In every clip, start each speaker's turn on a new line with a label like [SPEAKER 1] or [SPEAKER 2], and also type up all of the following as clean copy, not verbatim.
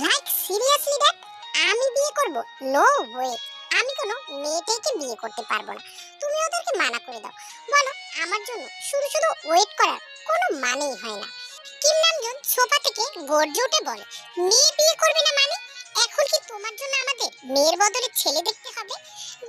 [SPEAKER 1] Like seriously that আমি বিয়ে করব? No way. আমি কোনো মেয়েটাকে বিয়ে করতে পারবো না। তুমি ওদেরকে মানা করে দাও। বলো আমার জন্য শুধু শুধু ওয়েট করার কোনো মানেই হয় না। কিম নামজুন সোফা থেকে গর্জে উঠে বলে, মেয়ে বিয়ে করবে না মানে? এখন কি তোমার জন্য আমাদের মেয়ের বদলে ছেলে দেখতে হবে?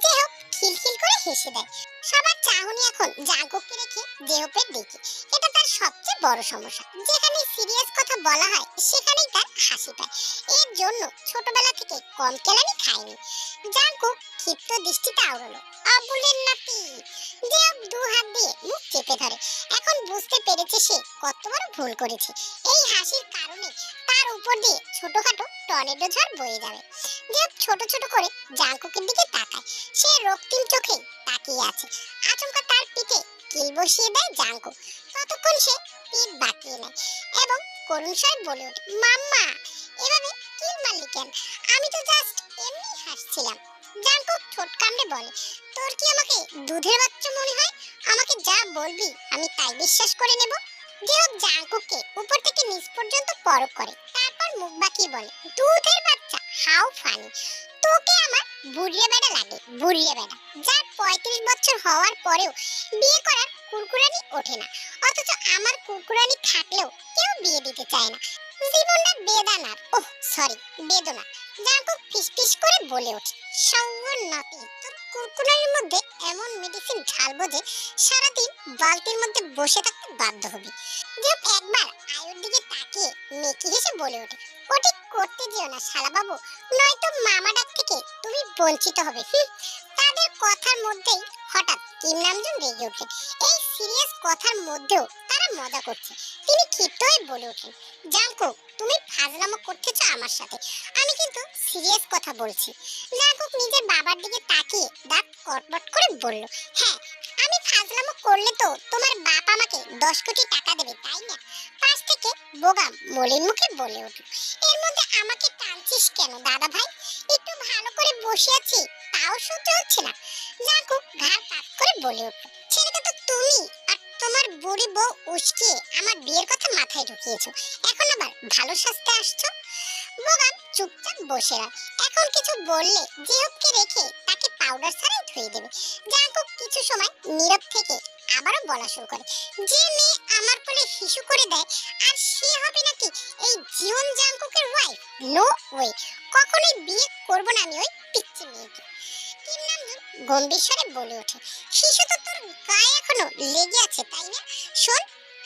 [SPEAKER 1] জেহপ খিলখিল করে হেসে দেয়। সবার চাহনি এখন জাঙ্কুককে রেখে জেহপের দিকে। এটা তার সবচেয়ে বড় সমস্যা। যেখানে সিরিয়াস কথা বলা হয় সেখানেই তার হাসি পায়। এর জন্য ছোটবেলা থেকে কম কেলানি খায়নি। জাঙ্কুক ক্ষিপ্ত দৃষ্টিতে আওড়ালো, আবুলের নাতি। জেহপ দু হাত দিয়ে মুখ চেপে ধরে। এখন বুঝতে পেরেছে সে কত বড় ভুল করেছে। এই হাসির কারণে তার উপর দিয়ে ছোটখাটো টর্নেডো ঝড় বয়ে যাবে। জেহপ ছোট ছোট করে জাঙ্কুকের দিকে তাকায়। সে রক্তিম চোখে তাকিয়ে আছে। আচমকা তার পিঠে কিল বসিয়ে দেয় জাঙ্কুক। ততক্ষণ সে পিঠ বাঁকিয়ে নেয় এবং করুণ স্বরে বলে ওঠে, মাম্মা এভাবে কিল মারলি কেন? আমি তো জাস্ট এমনি হাসছিলাম। জাঙ্কুক ঠোঁট কামড়ে বলে, তোর কি আমাকে দুধের বাচ্চা মনে হয়? আমাকে যা বলবি আমি তাই বিশ্বাস করে নেব। যেহেতু জাঙ্কুককে উপর থেকে নিচ পর্যন্ত পরখ করে, তারপর মুখ বাঁকিয়ে বলে, দুধের বাচ্চা? How funny. তোকে আমার বুড়িয়ে বেড়া লাগে, বুড়িয়ে বেড়া, যার 35 বছর হওয়ার পরেও বিয়ে করার কুরকুরানি ওঠে না। অথচ আমার কুরকুরানি থাকলেও কেউ বিয়ে দিতে চায় না। জীবনটা বেদানার, ওহ সরি, বেদনা। জাঙ্কুক ফিসফিস করে বলে ওঠে, সৌন্নতি, তোর কুরকুরানির মধ্যে এমন মেডিসিন ঢালবো যে সারাদিন বালতির মধ্যে বসে থাকতে বাধ্য হবি। যেহেতু একবার আয়ুর দিকে তাকিয়ে মেকি হেসে বলে ওঠে, ওটি করতে যেও না শালা বাবু, নয়তো মামা ডাক থেকে তুমি বঞ্চিত হবে। তাদের কথার মধ্যেই হঠাৎ কিম নামজুন রেগে ওঠে। এই সিরিয়াস কথার মধ্যেও তারা মজা করছে। তিনি ক্ষিপ্ত হয়ে বলে ওঠেন, জাঙ্কুক তুমি ফাজলামো করতেছো আমার সাথে, আমি কিন্তু সিরিয়াস কথা বলছি। জাঙ্কুক নিজের বাবার দিকে তাকিয়ে দাঁত কটমট করে বলল, হ্যাঁ আমি ফাজলামো করলে তো তোমার বাপ আমাকে 10 কোটি টাকা দেবে, তাই না? পাশ থেকে বোগাম মলিন মুখে বলে উঠল, এর মধ্যে আমাকে টানছিস কেন দাদা ভাই? একটু ভালো করে বসে আছি তাও সহ্য হচ্ছে না। জাঙ্কুক ঘাড় কাত করে বলে উঠল, ছেলেটা তো তুমি আর তোমার বুড়ি বউ উস্কিয়ে আমার বিয়ের কথা মাথায় ঢুকিয়েছো, এখন আবার ভালো সাজতে আসছো। বোগাম চুপচাপ বসে রাখ। এখন কিছু বললে জেহবকে রেখে তাকে পাউডার ছাড়াই ধুয়ে দেবে। জাঙ্কুক কিছু সময় নীরব থেকে আবারও বলা শুরু করে, যে মেয়ে আমার কোলে শিশু করে দেয় আর সে হবে নাকি এই জীবন জাঙ্কুকের ওয়াইফ? নো ওয়ে, কখনোই বিয়ে করব না আমি ওই পিচ্চি মেয়েকে। কিম নামজুন গম্ভীর স্বরে বলে ওঠে, শিশু তো তোর গায়ে এখনো লেগে আছে তাই না? শোন,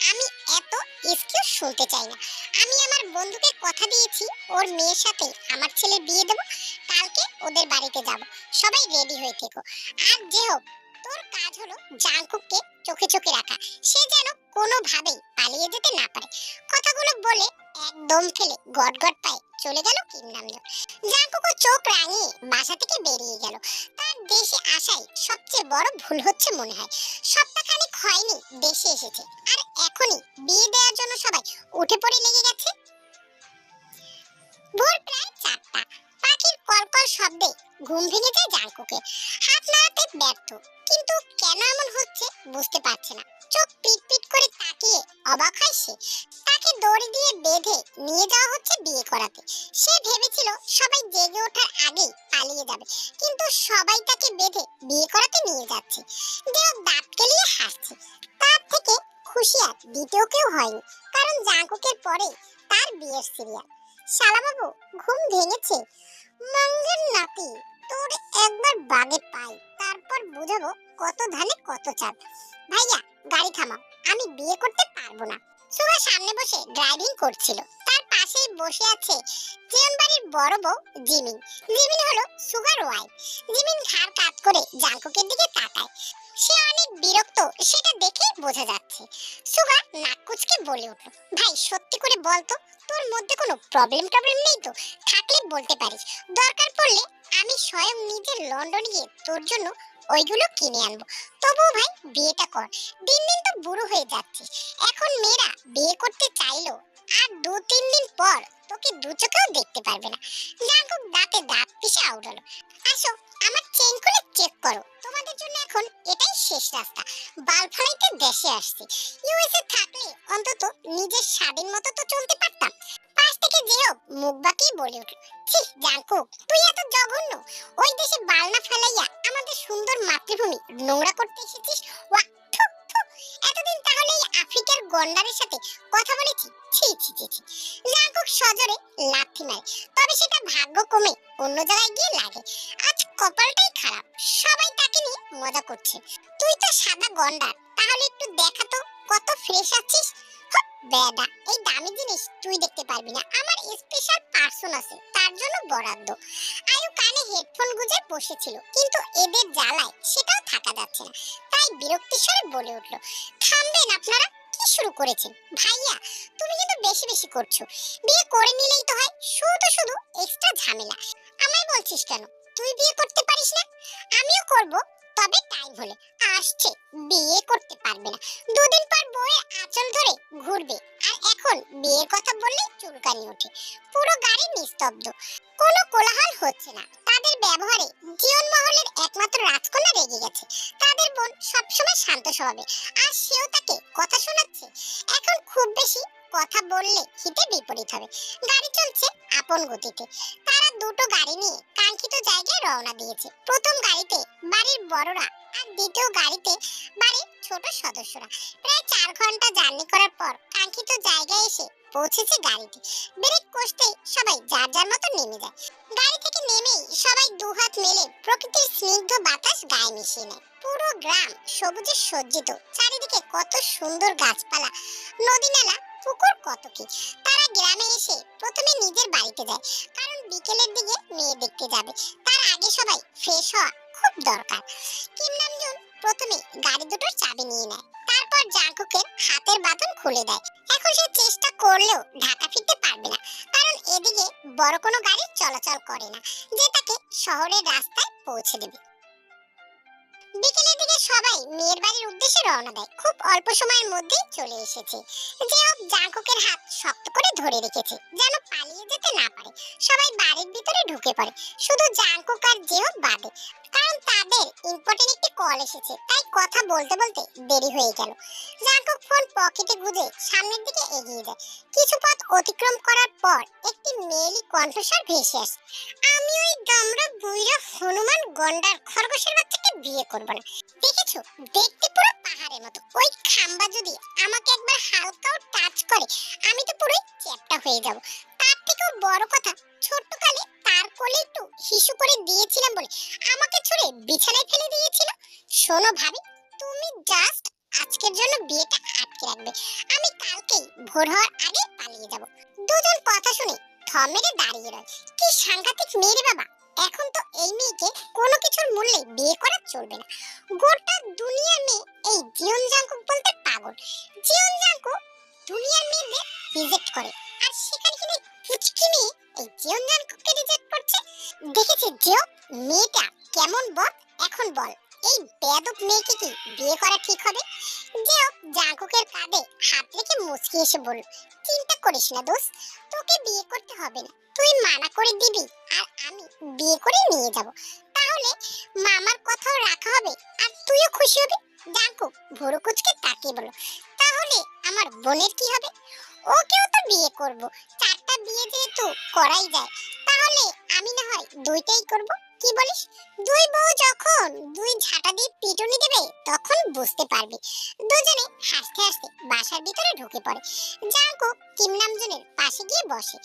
[SPEAKER 1] আমি এত এক্সকিউজ শুনতে চাই না। আমি আমার বন্ধুকে কথা দিয়েছি ওর মেয়ের সাথে আমার ছেলের বিয়ে দেব। কালকে ওদের বাড়িতে যাব, সবাই রেডি হয়ে থেকো। আর যে হোক, তোর কাজ হলো জাঙ্কুককে চোখে চোখে রাখা, সে যেন কোনোভাবেই পালিয়ে যেতে না পারে। কথাগুলো বলে একদম ফেলে গটগট পায়ে চলে গেল কিম নামজুন। জাঙ্কুকও চোখ রাঙিয়ে বাসা থেকে বেরিয়ে গেল। তার দেশে আসাই সবচেয়ে বড় ভুল হচ্ছে মনে হয়। সপ্তাহখানেক হয়নি দেশে এসেছে, আর এখনই বিয়ে দেওয়ার জন্য সবাই উঠে পড়ে লেগে গেছে। ভোর প্রায় 4টা। পাখির কলকল শব্দে ঘুম ভেঙে যায় জাঙ্কুকে। হাত নাড়াতে ব্যর্থ, কিন্তু কেন এমন হচ্ছে বুঝতে পারছে না। চোখ পিট পিট করে তাকিয়ে অবাক হয় সে। তাকে দড়ি দিয়ে বেঁধে নিয়ে যাওয়া হচ্ছে বিয়ে করাতে। সে ভেবেছিল সবাই জেগে ওঠার আগেই পালিয়ে যাবে, কিন্তু সবাই তাকে বেঁধে বিয়ে করাতে নিয়ে যাচ্ছে। দেহ দাঁত কেলিয়ে হাসছে। তার থেকে খুশি আর দ্বিতীয় কেউ হয়নি, কারণ জাঙ্কুকের পরে তার বিয়ের সিরিয়াল। শালাবাবু ঘুম ভেঙেছে? মঙ্গের নাতি, তোর একবার বাগে পাই, তারপর বুঝাবো কত ধানে কত চাঁদ। ভাইয়া গাড়ি থামাও, আমি বিয়ে করতে পারবো না। সুগা সামনে বসে ড্রাইভিং করছিল। তার পাশেই বসে আছে জিয়ন বাড়ির বড় বউ জিমিন। জিমিন হলো সুগার ওয়াইফ। জিমিন ঘাড় কাত করে জাঙ্কুকের দিকে তাকায়। সে অনেক বিরক্ত, সেটা দেখেই বোঝা যাচ্ছে। সুগা নাক কুচকে বলে উঠল, ভাই সত্যি করে বল তো, তোর মধ্যে কোনো প্রবলেম নেই তো? থাকলে বলতে পারিস, দরকার পড়লে আমি স্বয়ং নিজে লন্ডন গিয়ে তোর জন্য ওইগুলো কিনে আনবো। তবুও ভাই বিয়েটা কর, দিন দিন তো বুড়ো হয়ে যাচ্ছিস। এখন মেয়েরা বিয়ে করতে চাইলো আর 2-3 দিন পর তোকে দু চোখেও দেখতে পারবে না। জাঙ্কুক দাঁতে দাঁত পিষে আউড়ালো, আসো আমার চেইন খুলে চেক করো, তোমাদের জন্য এখন এটাই শেষ রাস্তা। বাল ফালাইতে দেশে আসছি, ইউএসএ থাকলে অন্তত নিজের স্বাধীন মতো তো চলতে পারতাম। পাশ থেকে থেকে যেও মুখ বাঁকিয়ে বলে উঠল, ছি জাঙ্কুক, তুই এত জঘন্য! ওই দেশে বালনা ফেলাইয়া আমাদের সুন্দর মাতৃভূমি নোংরা করতে এসেছিস। ওয়াক, থু, থু। এতদিন তাহলে এই আফ্রিকার গন্ডারের সাথে কথা বলেছি। ছি ছি ছি ছি। জাঙ্কুক সজোরে লাথি মারে, তবে সেটা ভাগ্য কমে অন্য জায়গায় গিয়ে লাগে। আজ কপালটাই খারাপ, সবাই তাকে নিয়ে মজা করছে। তুই তো সাদা গন্ডার, তাহলে একটু দেখা তো কত ফ্রেশ আছিস। বেডা, এই দামি জিনিস তুই দেখতে পারবি না, আমার স্পেশাল পার্সন আছে তার জন্য বরাদ্দ। আয়ু কানে হেডফোন গুঁজে বসেছিল, কিন্তু এদের জ্বালায় সেটাও থাকা যাচ্ছে না, তাই বিরক্তির স্বরে বলে উঠল, থামবেন আপনারা? কি শুরু করেছেন? ভাইয়া, তুমি কিন্তু বেশি বেশি করছো। বিয়ে করে নিলেই তো হয়, শুধু শুধু এক্সট্রা ঝামেলা। আমায় বলছিস কেন? তুই বিয়ে করতে পারিস না? আমিও করব, তবে টাইম হলে। আসছে, বিয়ে করতে পারবে না, দুদিন পর বউয়ের আঁচল ধরে ঘুরবে, আর এখন বিয়ের কথা বললেই চুলকানি ওঠে। পুরো গাড়ি নিস্তব্ধ, কোনো কোলাহল হচ্ছে না। তাদের ব্যবহারে জীবন মহলের একমাত্র রাজকন্যা রেগে গেছে। তাদের বোন সবসময় শান্ত স্বভাবের, আর সেও তাকে কথা শোনাচ্ছে। এখন খুব বেশি কথা বললে হিতে বিপরীত হবে। গাড়ি চলছে আপন গতিতে। তারা দুটো গাড়ি নিয়ে কাঙ্ক্ষিত জায়গায় রওনা দিয়েছে। প্রথম গাড়িতে বাড়ির বড়রা, আর দ্বিতীয় গাড়িতে বাড়ির ছোট সদস্যরা। প্রায় 4 ঘন্টা জার্নি করার পর কাঙ্ক্ষিত জায়গায় এসে পৌঁছেছে গাড়িটি। ব্রেক কষতেই সবাই যার যার মতো নেমে যায়। গাড়ি থেকে নেমেই সবাই দুহাত মেলে প্রকৃতির স্নিগ্ধ বাতাস গায়ে মিশিয়ে নেয়। পুরো গ্রাম সবুজে সজ্জিত, চারিদিকে কত সুন্দর গাছপালা, নদী নালা, পুকুর, কত কি। তারা গ্রামে এসে প্রথমে নিজের বাড়িতে যায়, কারণ বিকেলের দিকে মেয়ে দেখতে যাবে। তার আগে সবাই ফ্রেশ হওয়া খুব দরকার। কিম নামজুন প্রথমে গাড়ি দুটোর চাবি নিয়ে নেয়, তারপর জাঙ্কুকের হাতের বাঁধন খুলে দেয়। এখন সে চেষ্টা করলেও ঢাকা ফিরতে পারবে না, কারণ এদিকে বড় কোনো গাড়ি চলাচল করে না যে তাকে শহরের রাস্তায় পৌঁছে দেবে। বিকেলের দিকে সবাই মেয়ের বাড়ির উদ্দেশ্যে রওনা দেয়। খুব অল্প সময়ের মধ্যেই চলে এসেছে। জেয়ব জাঙ্কুকের হাত শক্ত করে ধরে রেখেছে, যেন পালিয়ে যেতে না পারে। সবাই বাড়ির ভিতরে ঢুকে পড়ে, শুধু জাঙ্কুক আর জেয়ব বাদে, কারণ তাদের ইম্পর্টেন্ট একটি কল এসেছে, তাই কথা বলতে বলতে দেরি হয়ে গেল। জাঙ্কুক ফোন পকেটে গুজে সামনের দিকে এগিয়ে যায়। কিছু পথ অতিক্রম করার পর একটি মেয়েলি কণ্ঠস্বর ভেসে আসে, আমি ওই দামড়া বুইড়া হনুমান গন্ডার খরগোশের বাচ্চাকে বিয়ে করব না। দেখেছো, দেখতে পুরো পাহাড়ের মতো। ওই খাম্বা যদি আমাকে একবার হালকাও টাচ করে, আমি তো পুরো চ্যাপ্টা হয়ে যাব। তার থেকেও বড় কথা, ছোট্টকালে তার কোলে একটু হিসু করে দিয়েছিলাম বলে আমাকে ছুঁড়ে বিছানায় ফেলে দিয়েছিল। শোনো ভাবি, তুমি জাস্ট আজকের জন্য বিয়েটা আটকে রাখবে, আমি কালকেই ভোর হওয়ার আগে পালিয়ে যাব। দুজন কথা শুনে থম মেরে দাঁড়িয়ে রয়। কি সাংঘাতিক মেয়ে রে বাবা! এখন তো এই মেয়েকে কোনো কিছুর মূল্যে বিয়ে করা চলবে না। গোটা দুনিয়ার মেয়ে এই জিয়ন জাঙ্কুক বলতে পাগল। জিয়ন জাঙ্কুক দুনিয়ার মেয়েদের রিজেক্ট করে, আর সেখানে কিনা পুচকি মেয়ে এই জিয়ন জাঙ্কুককে রিজেক্ট করছে। দেখেছিস জিও, মেয়েটা কেমন বদ। এখন বল, এই বেয়াদব মেয়েকে কি বিয়ে করা ঠিক হবে? জিও জাঙ্কুকের কাঁধে হাত রেখে মুচকি এসে বলল, চিন্তা করিস না দোস্ত, তোকে বিয়ে করতে হবে না। তুই মানা করে দিবি, আর আমি বিয়ে করে নিয়ে যাব। তাহলে মামার কথাও রাখা হবে, আর তুইও খুশি হবি। জাঙ্কুক ভুরু কুচকে তাকিয়ে বলল, তাহলে আমার বোনের কি হবে? ওকেও তো বিয়ে করব। 4টা বিয়ে যেহেতু করাই যায়, তাহলে আমি না হয় 2টাই করব। কি বলিস? 2 বউ যখন 2 ঝাঁটা দিয়ে পিটুনি দেবে, তখন বুঝতে পারবি। দুজনে হাসতে হাসতে বাসার ভিতরে ঢুকে পড়ে। জাঙ্কুক কিম নামজুনের পাশে গিয়ে বসে,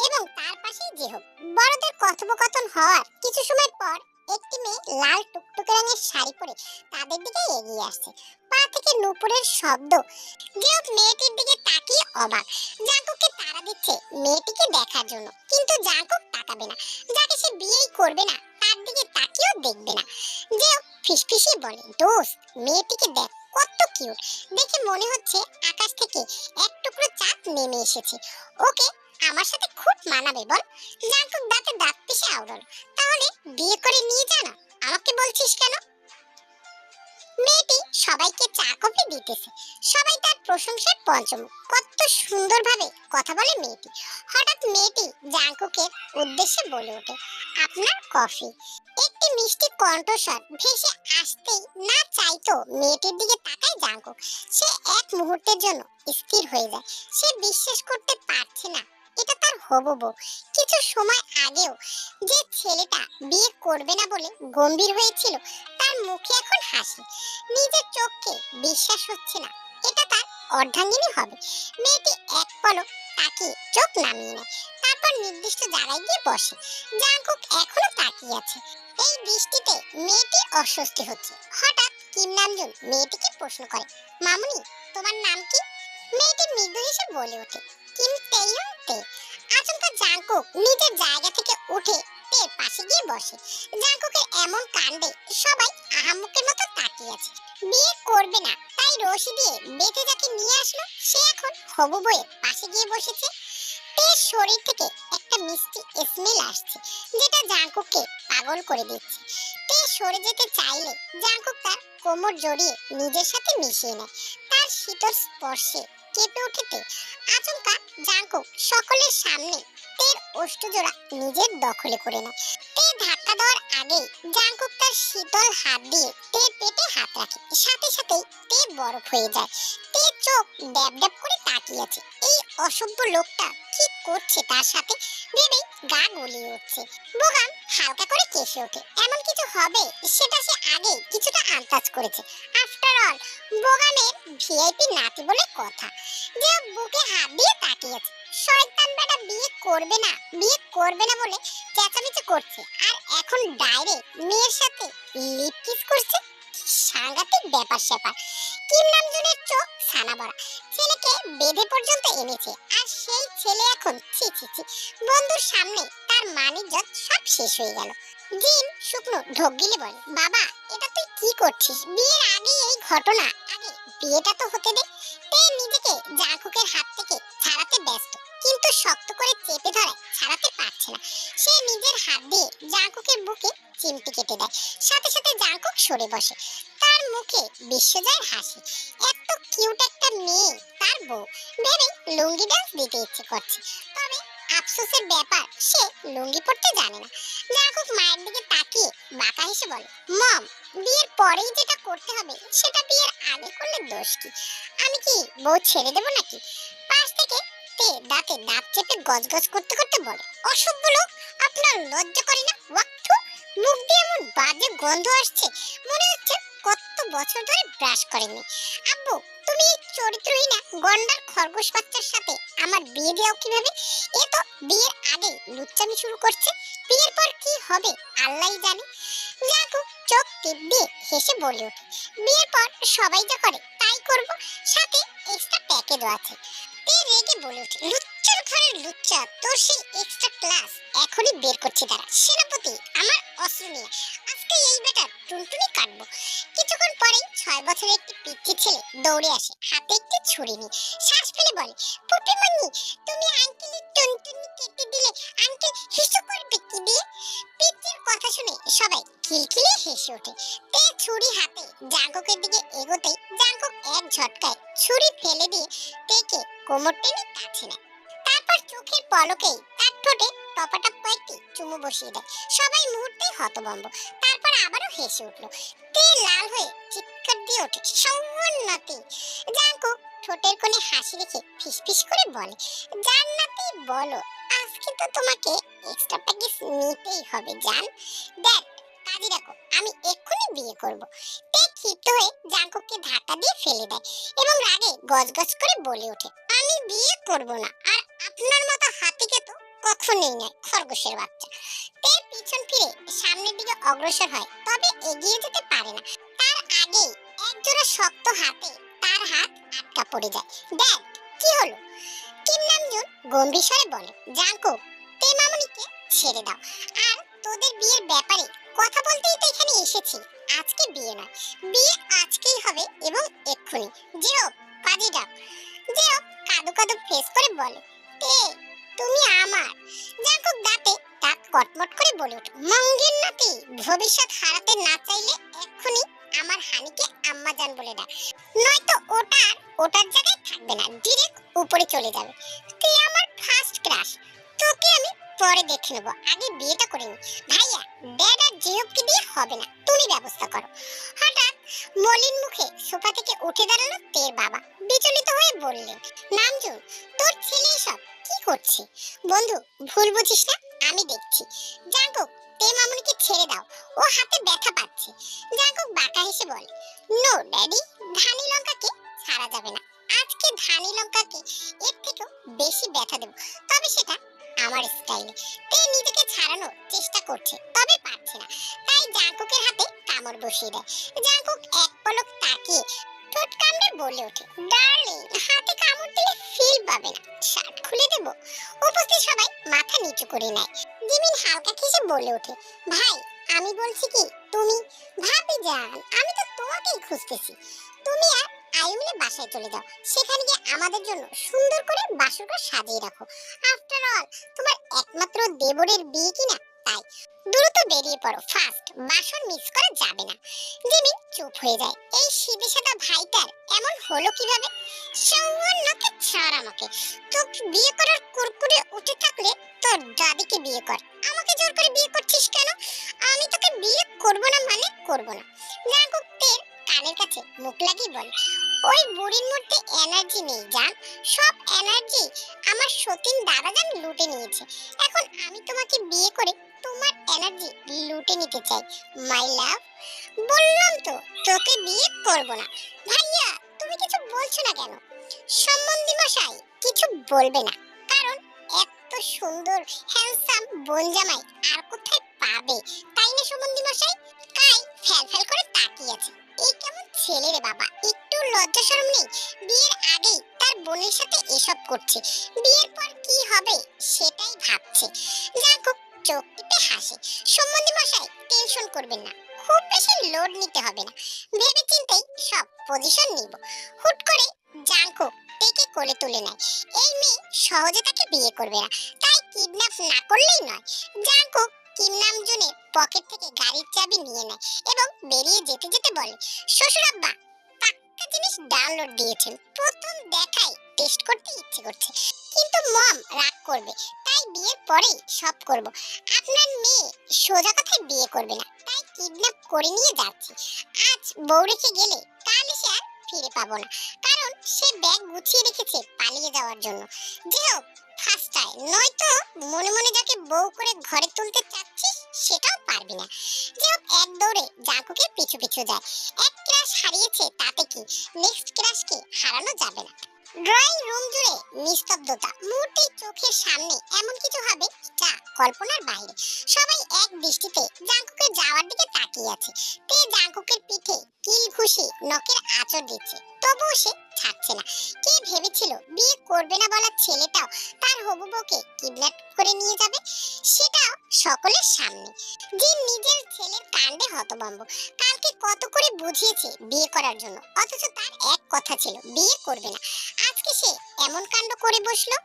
[SPEAKER 1] এবং তার পাশেই জেহব। বড়দের কথোপকথন হওয়ার কিছু সময় পর একটি মেয়ে লাল টুকটুকে রঙের শাড়ি পরে তাদের দিকে এগিয়ে আসছে। পা থেকে নূপুরের শব্দ। জেহব মেয়েটির দিকে তাকিয়ে অবাক। জাঙ্কুককে তাড়া দিচ্ছে মেয়েটিকে দেখার জন্য, কিন্তু জাঙ্কুক তাকাবে না। যাকে সে বিয়েই করবে না, তার দিকে তাকিয়েও দেখবে না। জেহব ফিসফিসিয়ে বলে, দোস্ত, মেয়েটিকে দেখ, কত কিউট। দেখে মনে হচ্ছে আকাশ থেকে এক টুকরো চাঁদ নেমে এসেছে। ওকে আমার সাথে খুব মানাবে বল। জাঙ্কুক দাঁতে দাঁত পিষে আওড়ালো, তাহলে বিয়ে করে নিয়ে যা না, আমাকে বলছিস কেন? মেয়েটি সবাইকে চা কফি দিতেছে, সবাই তার প্রশংসায় পঞ্চমুখ। কত সুন্দরভাবে কথা বলে মেয়েটি। হঠাৎ মেয়েটি জাঙ্কুকের উদ্দেশ্যে বলে ওঠে, আপনার কফি। একটি মিষ্টি কণ্ঠস্বর ভেসে আসতেই না চাইতো মেয়েটির দিকে তাকায় জাঙ্কুক। সে এক মুহূর্তের জন্য স্থির হয়ে যায়। সে বিশ্বাস করতে পারছে না এটা তার হবু বউ। কিছু সময় আগেও যে ছেলেটা বিয়ে করবে না বলে গম্ভীর হয়েছিল, তার মুখে এখন হাসি। নিজের চোখকে বিশ্বাস হচ্ছে না এটা তার অর্ধাঙ্গিনী হবে। মেয়েটি এক পলক তাকিয়ে চোখ নামিয়ে নেয়, তারপর নির্দিষ্ট জায়গায় গিয়ে বসে। জাঙ্কুক এখনো তাকিয়ে আছে। এই দৃষ্টিতে মেয়েটির অস্বস্তি হচ্ছে। হঠাৎ কিম নামজুন মেয়েটিকে প্রশ্ন করে, মামুনি, তোমার নাম কি? মেয়েটি মৃদু হেসে বলে ওঠে, কিম তেইয়ং তে। আচমকা জাঙ্কুক নিজের জায়গা থেকে উঠে তের পাশে গিয়ে বসে। জাঙ্কুকের এমন কাণ্ডে সবাই আহাম্মকের মতো তাকিয়ে আছে। বিয়ে করবে না তাই রশি দিয়ে বেঁধে যাকে নিয়ে আসলো, সে এখন হবু বউয়ের পাশে গিয়ে বসেছে। তের শরীর থেকে একটা মিষ্টি স্মেল আসছে, যেটা জাঙ্কুককে পাগল করে দিচ্ছে। তে সরে যেতে চাইলে জাঙ্কুক তার কোমর জড়িয়ে নিজের সাথে মিশিয়ে নেয়। তার শীতল স্পর্শে কেঁপে ওঠে তে। আচমকা জাঙ্কুক সকলের সামনে তের ওষ্ঠজোড়া নিজের দখলে করে নেয়। তে ধাক্কা দেওয়ার আগেই জাঙ্কুক তার শীতল হাত দিয়ে তের পেটে হাত রাখে। সাথে সাথেই তে বরফ হয়ে যায়। তে চোখ ড্যাব ড্যাব করে তাকিয়ে আছে। এই অসভ্য লোকটা কি করছে তার সাথে ভেবে গা গুলিয়ে উঠছে। বোগাম হালকা করে কেসে ওঠে। এমন কিছু হবে সেটা সে আগে কিছুটা আন্দাজ করেছে। আফটার অল বোগামের ভিআইপি নাতি বলে কথা। যে বুকে হাত দিয়ে তাকিয়ে আছে। শয়তান বেটা বিয়ে করবে না বলে চেঁচামেচি করছে, আর এখন ডাইরেক্ট মেয়ের সাথে লিপ কিস করছে। সাংঘাতিক ব্যাপার স্যাপার। কিম নামজুনের চোখ ছানা বড়া। ছেলেকে বেঁধে পর্যন্ত এনেছে, আর সেই ছেলে এখন ছি ছি ছি। বন্ধুর সামনে তার মানিজ্জত সব শেষ হয়ে গেল। জিন শুকনো ঢোক গিলে বলে, বাবা, এটা তুই কি করছিস? বিয়ের আগে এই ঘটনা, আগে বিয়েটা তো হতে দে। তে নিজেকে জাঙ্কুকের হাত থেকে ছাড়াতে ব্যস্ত, কিন্তু শক্ত করে চেপে ধরে ছাড়াতে পারছে না। সে নিজের হাত দিয়ে জাঙ্কুকের বুকে চিমটি কেটে দেয়। সাথে সাথে জাঙ্কুক সরে বসে। তার মুখে বিশ্বজয়ের হাসি। এত কিউট একটা মেয়ে তার বউ ভেবে লুঙ্গি ডান্স দিতে ইচ্ছে করছে। তবে আফসোসের ব্যাপার, সে লুঙ্গি পরতে জানে না। জাঙ্কুক মায়ের দিকে তাকিয়ে বাঁকা হেসে বলে, মম, বিয়ের পরেই যেটা করতে হবে সেটা বিয়ের আগে করলে দোষ কি? আমি কি বউ ছেড়ে দেবো নাকি? পাশ থেকে তে দাঁতে দাঁত চেপে গজগজ করতে করতে বলে, অসভ্য লোক, আপনার লজ্জা করে না? ওয়াক্থু, মুখ দিয়ে এমন বাজে গন্ধ আসছে, মনে হচ্ছে কত বছর ধরে ব্রাশ করেননি। আব্বু, তুমি এই চরিত্রহীনা গন্ডার খরগোশ বাচ্চার সাথে আমার বিয়ে দেওয়া কিভাবে? এ তো বিয়ের আগে লুচ্চামি শুরু করছে। বিয়ের পর কি হবে আল্লাহই জানে। জাঙ্কুক চোখ টিপ দিয়ে হেসে বলে ওঠে, বিয়ের পর সবাই যা করে তাই করব, সাথে এক্সট্রা প্যাকেজও আছে। তে রেগে বলে ওঠে, লুচ্চার ঘরের লুচ্চা, তোর সেই এক্সট্রা ক্লাস এখনই বের করছি তারা। সেনাপতি, আমার অস্ত্র নিয়ে আজকে এই বেটার টুনটুনি কাটবো। কিছুক্ষণ পরেই 6 বছরের একটি পিচ্চি ছেলে দৌড়ে আসে, হাতে একটি ছুরি নিয়ে। শ্বাস ফেলে বলে, পুপিমণি, তুমি আঙ্কেলের টুনটুনি কেটে দিলে আঙ্কেল হিসু করবে কি দিয়ে? পিচ্চির কথা শুনে সবাই খিলখিলে হেসে ওঠে। তে ছুরি হাতে জাঙ্কুকের দিকে এগোতেই জাঙ্কুক এক ঝটকায় ছুরি ফেলে দিয়ে তেকে কোমর টেনে কাছে নেয়। তারপর চোখের পলকেই তার ঠোঁটে টপাটপ কয়েকটি চুমু বসিয়ে দেয়। সবাই মুহূর্তেই হতভম্ব। তারপর আবারও হেসে উঠল। তে লাল হয়ে চিৎকার দিয়ে ওঠে, সৌন্নতি। জাঙ্কুক ঠোঁটের কোণে হাসি রেখে ফিসফিস করে বলে, জান্নাতি বলো, আজকে তো তোমাকে এক্সট্রা প্যাকেজ নিতেই হবে জান। দেখ, কাজে রাখো, আমি এক্ষুনি বিয়ে করব। তে ক্ষিপ্ত হয়ে জাঙ্কুককে ধাক্কা দিয়ে ফেলে দেয় এবং রাগে গজগজ করে বলে ওঠে, আমি বিয়ে করব না, আর আপনার মতো হাতিকে তো কখনোই নয়, খরগোশের বাচ্চা। তে পিছন ফিরে সামনের দিকে অগ্রসর হয়, তবে এগিয়ে যেতে পারে না। তার আগেই একজোড়া শক্ত হাতে তার হাত আটকা পড়ে যায়। দেখ কি হলো? কিম নামজুন গম্ভীর স্বরে বলে, জাঙ্কুক, তে মামুনিকে ছেড়ে দাও। আর তোদের বিয়ের ব্যাপারে কথা বলতেই তো এখানে এসেছি। আজকে বিয়ে নয়, বিয়ে আজকেই হবে এবং এক্ষুনি। যেও, কাজে যাও। যেও কাদু কাদু ফেস করে বলে, তে তুমি আমার। জাঙ্কুক দাঁতে দাঁত কটমট করে বলে ওঠে, মঙ্গের নাতি, ভবিষ্যৎ হারাতে না চাইলে এক্ষুনি আমার হানিকে আম্মা জান বলে ডাক, নয়তো ওটার জায়গায় থাকবে না, ডিরেক্ট উপরে চলে যাবে। তুই আমার ফার্স্ট ক্রাশ, তোকে আমি পরে দেখে নেবো, আগে বিয়েটা করে নি। ভাইয়া, ড্যাড আর জিওপকে দিয়ে হবে না, তুমি ব্যবস্থা করো। হঠাৎ মলিন মুখে সোফা থেকে উঠে দাঁড়ালো তের বাবা। বিচলিত হয়ে বললেন, নামজুন, তোর ছেলে এসব কি করছে? বন্ধু, ভুল বুঝিস না, আমি দেখছি। জাঙ্কুক, তে মামুনিকে ছেড়ে দাও, ও হাতে ব্যথা পাচ্ছে। জাঙ্কুক বাঁকা হেসে বলে, নো ড্যাডি, ধানি লঙ্কাকে ছাড়া যাবে না। আজকে ধানি লঙ্কাকে এর থেকেও বেশি ব্যথা দেব, তবে সেটা আমার স্টাইলে। তে নিজেকে ছাড়ানোর চেষ্টা করছে, তবে পারছে না, তাই জাঙ্কুকের হাতে কামড় বসিয়ে দেয়। জাঙ্কুক এক পলক তাকিয়ে ঠোঁট কামড়ে বলে ওঠে, ডার্লিং, হাতে কামড় দিলে ফিল পাবে না, শার্ট খুলে দেব। উপস্থিত সবাই মাথা নিচু করে নেয়। জিমিন হালকা হেসে বলে ওঠে, ভাই, আমি বলছি কি, তুমি। ভাবি যান, আমি তো তোমাকেই খুঁজতেছি। তুমি আর আয়ু মিলে বাসায় চলে যাও, সেখানে গিয়ে আমাদের জন্য সুন্দর করে বাসরঘর সাজিয়ে রাখো। আফটার অল, তোমার একমাত্র দেবরের বিয়ে কিনা, তাই দ্রুত বেরিয়ে পড়ো, ফার্স্ট বাসর মিস করা যাবে না। জিমিন চুপ হয়ে যায়। এই সিধে সাদা ভাইটার এমন হলো কিভাবে? সৌবর্ণকে ছাড় আমাকে। তোকে বিয়ে করার কুরকুরে উঠে থাকলে তোর দাদিকে বিয়ে কর, আমাকে জোর করে বিয়ে করছিস কেন? আমি তোকে বিয়ে করব না মানে করব না। জাঙ্কুক তের কানের কাছে মুখ লাগিয়ে বলে, ওই বুড়ির মধ্যে এনার্জি নেই জান, সব এনার্জি আমার সতীন দাদাজান লুটে নিয়েছে। এখন আমি তোমাকে বিয়ে করে তোমার এনার্জি লুটে নিতে চাই, মাই লাভ। বললাম তো তোকে বিয়ে করব না। ভাইয়া, তুমি কিছু বলছো না কেন? সম্বন্ধী মশাই কিছু বলবে না, কারণ এত সুন্দর হ্যান্ডসাম বোন জামাই আর কোথায় পাবে, তাই না সম্বন্ধী মশাই? কাই ফ্যাল ফ্যাল করে তাকিয়ে আছে। এই কেমন ছেলে রে বাবা, একটু লজ্জা শরম নেই? বিয়ের আগেই তার বোনের সাথে এসব করছে, বিয়ের পর কি হবে সেটাই ভাবছে। জাঙ্কুক চোখ টিপে হাসে। সম্বন্ধী মশাই টেনশন করবেন না, খুব বেশি লোড নিতে হবে না, ভেবে চিন্তেই সব পজিশন নিব। হুট করে জাঙ্কুক টেকে কোলে তুলে নেয়। এই মেয়ে সহজে তাকে বিয়ে করবে না, তাই কিডন্যাপ না করলেই নয়। জাঙ্কুক কিম নামজনের পকেট থেকে গাড়ির চাবি নিয়ে নেয় এবং বেরিয়ে যেতে যেতে বলে, শ্বশুর আব্বা পাক্কা জিনিস ডাউনলোড দিয়েছেন, প্রথম দেখাই টেস্ট করতে ইচ্ছে করছে, কিন্তু মম রাগ করবে, তাই বিয়ের পরেই সব করব। আপনার মেয়ে সোজা কথায় বিয়ে করবে না, তাই কিডন্যাপ করে নিয়ে যাচ্ছি। আজ বউ রেখে গেলে কাল এসে আর ফিরে পাবো না, কারণ সে ব্যাগ গুছিয়ে রেখেছে পালিয়ে যাওয়ার জন্য। যে হোক ফার্স্টায়, নয়তো মনে মনে যাকে বউ করে ঘরে তুলতে চাচ্ছিস সেটাও পারবি না। যে হোক এক দৌড়ে জাঙ্কুকে পিছু পিছু যায়। এক ক্রাশ হারিয়েছে তাতে কি, নেক্সট ক্রাশকে হারানো যাবে না। ড্রয়িং রুম জুড়ে নিস্তব্ধতা, মুহূর্তেই চোখের সামনে এমন কিছু হবে যা কল্পনার বাইরে। সবাই এক দৃষ্টিতে জাঙ্কুকের যাওয়ার দিকে তাকিয়ে আছে। তে জাঙ্কুকের পিঠে কিল ঘুষি নখের আঁচড় দিচ্ছে, তবুও সে ছাড়ছে না। কে ভেবেছিল বিয়ে করবে না বলা ছেলেটাও তার হবু বউকে কিডন্যাপ করে নিয়ে যাবে, সেটাও সকলের সামনে। যে নিজের ছেলের কাণ্ডে হতভম্ব, কালকে কত করে বুঝিয়েছে বিয়ে করার জন্য, অথচ তার এক কথা ছিল বিয়ে করবে না, আজকে সে এমন কাণ্ড করে বসলো।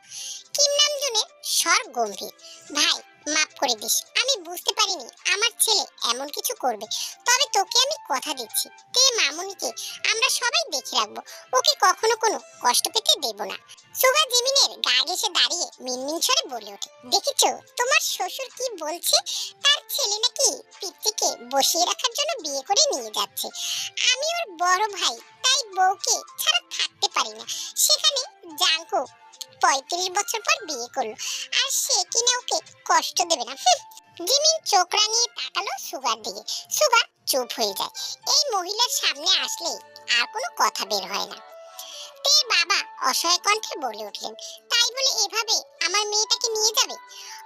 [SPEAKER 1] কিম নামজনের স্বর গম্ভীর, ভাই মাফ করে দিস, আমি বুঝতে পারিনি আমার ছেলে এমন কিছু করবে, তবে তোকে আমি কথা দিচ্ছি, তে মামুনিকে আমরা সবাই দেখে রাখবো, ওকে কখনো কোনো কষ্ট পেতে দেব না। সুগা জিমিনের গা ঘেঁষে দাঁড়িয়ে মিনমিন স্বরে বলে ওঠে, দেখেছো তোমার শ্বশুর কি বলছে, তার ছেলে নাকি পিতৃকে বসিয়ে রাখার জন্য বিয়ে করে নিয়ে যাচ্ছে। আমি ওর বড় ভাই, তাই বউকে ছাড়া থাকতে পারি না। সেখানে জাঙ্কুক 35 বছর পর বিয়ে করলো, আর সে কিনা ওকে কষ্ট দেবে না। জিমিন চোখ রাঙিয়ে তাকালো সুগার দিকে। সুগা চুপ হয়ে যায়। এই মহিলার সামনে আসলে আর কোনো কথা বের হয় না। তের বাবা অসহায় কণ্ঠে বলে উঠলেন, তাই বলে এভাবে আমার মেয়েটাকে নিয়ে যাবে?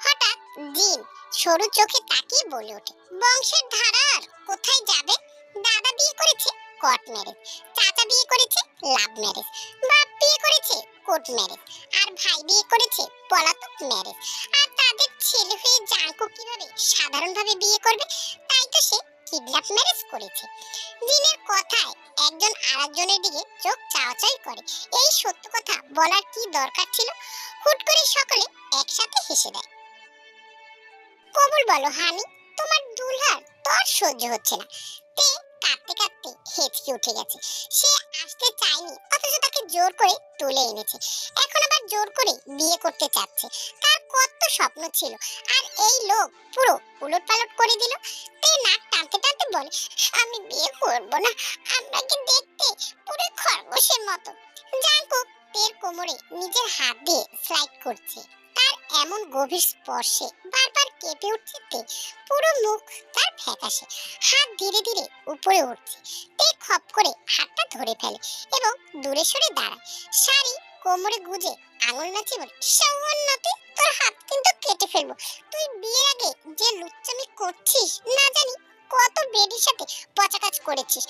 [SPEAKER 1] হঠাৎ জিন সরু চোখে তাকিয়ে বলে ওঠে, বংশের ধারা আর কোথায় যাবে? দাদা বিয়ে করেছে কট ম্যারেজ, চাচা বিয়ে করেছে লাভ ম্যারেজ, বাপ বিয়ে করেছে কোর্ট ম্যারেজ, আর ভাই বিয়ে করেছে পলাতক ম্যারেজ। আর তাদের ছেলে হয়ে জাঙ্কুক কিভাবে সাধারণভাবে বিয়ে করবে? তাই তো সে কিডন্যাপ ম্যারেজ করেছে। জিনের কথায় একজন আরেকজনের দিকে চোখ চাওয়াচাই করে। এই সত্য কথা বলার কি দরকার ছিল? হুট করে সকলে একসাথে হেসে দেয়। কবুল বলো হানি, তোমার দুলহার তোর সহ্য হচ্ছে না। তে কাঁদতে কাঁদতে হেঁচকে উঠে গেছে। সে আসতে চায়নি, অথচ তাকে জোর করে তুলে এনেছে, এখন আবার জোর করে বিয়ে করতে চাচ্ছে। তার কত স্বপ্ন ছিল, আর এই লোক পুরো উলটপালট করে দিল। তে নাক টানতে টানতে বলে, আমি বিয়ে করব না, আপনাকে দেখতে পুরো খরগোশের মতো। জাঙ্কুক তের কোমরে নিজের হাত দিয়ে স্লাইড করছে। এমন গভীর স্পর্শে বারবার কেঁপে উঠছে তে। পুরো মুখ তার ফ্যাকাশে, হাত ধীরে ধীরে উপরে উঠছে। তে খপ করে হাতটা ধরে ফেলে এবং দূরে সরে দাঁড়ায়। শাড়ি কোমরে গুজে আঙুল নাচি বলে, সামান্যতে তোর হাত কিন্তু কেটে ফেলবো। তুই বিয়ের আগে যে লুচ্চামি করছিস না জানি কত বেডির সাথে পচা কাজ করেছিস।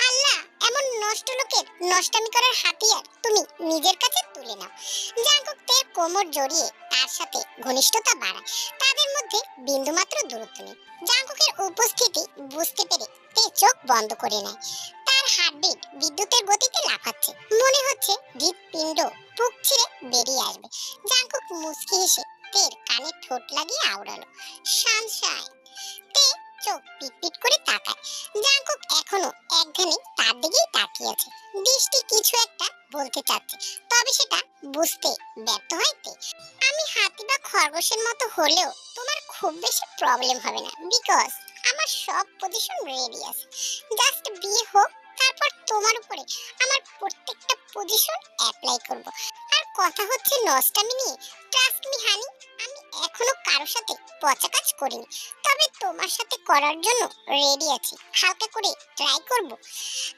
[SPEAKER 1] আল্লাহ এমন নষ্ট লোকের নষ্টামি করার হাতিয়ার তুমি নিজের কাছে তুলে নাও। জাঙ্কুক তের কোমর জড়িয়ে তার সাথে ঘনিষ্ঠতা বাড়ায়। তাদের মধ্যে বিন্দুমাত্র দূরত্ব নেই। জাঙ্কুকের উপস্থিতি বুঝতে পেরে তে চোখ বন্ধ করে নেয়। তার হার্টবিট বিদ্যুতের গতিতে লাফাচ্ছে। মনে হচ্ছে হৃৎপিণ্ড বুক ছিঁড়ে বেরিয়ে আসবে। জাঙ্কুক মুচকি হেসে তের কানে ঠোঁট লাগিয়ে আওড়ালো, সানশাইন। তে চোখ পিটপিট করে তাকায়। জাঙ্কুক এখনো একঘেনে তার দিকেই তাকিয়ে আছে। দৃষ্টি কিছু একটা বলতে চাচ্ছে, তবে সেটা বুঝতে ব্যর্থ হয় তে। আমি হাতি বা খরগোশের মতো হলেও তোমার খুব বেশি প্রবলেম হবে না, বিকজ আমার সব পজিশন রেডি আছে। জাস্ট বিয়ে হোক, তারপর তোমার উপরে আমার প্রত্যেকটা পজিশন অ্যাপ্লাই করব। আর কথা হচ্ছে নষ্টামি নিয়ে, ট্রাস্ট মি হানি, আমি এখনো কারোর সাথে পচা কাজ করিনি, তবে তোমার সাথে করার জন্য রেডি আছি। হালকা করে ট্রাই করব।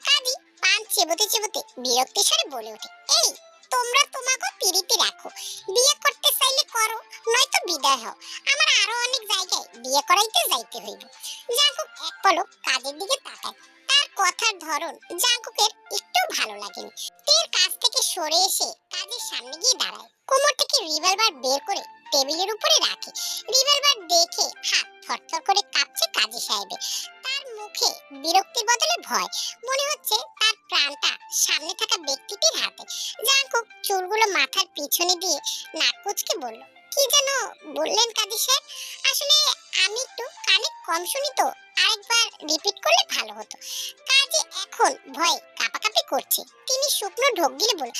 [SPEAKER 1] কাজী পান চেবোতে চেবোতে বিরক্তি স্বরে বলে ওঠে, এই তোমরা তোমাকে পিরিতি রাখো, বিয়ে করতে চাইলে করো, নয়তো বিদায় হও। আমার আরো অনেক জায়গায় বিয়ে করাইতে যাইতে হইব। জাঙ্কুক এক পলক কাজের দিকে তাকায়। তার কথার ধরন জাঙ্কুকের একটু ভালো লাগেনি। তের কাছ থেকে সরে এসে কাজের সামনে গিয়ে দাঁড়ায়। কোমর থেকে রিভলভার বের করে টেবিলের উপরে রাখে। রিভলভার দেখে হাত থরথর করে কাঁপছে কাজী সাহেবের। তার মুখে বিরক্তির বদলে ভয়। মনে হচ্ছে তার প্রাণটা সামনে থাকা ব্যক্তিটির হাতে। জাঙ্কুক চুলগুলো মাথার পিছনে দিয়ে নাক কুচকে বলল, কি যেন বললেন কাজী সাহেব? আসলে আমি একটু কানে কম শুনি তো, আরেকবার রিপিট করলে ভালো হতো। কাজী এখন ভয়ে কাঁপাকাঁপি করছে। তিনি শুকনো ঢোক গিলে বলল,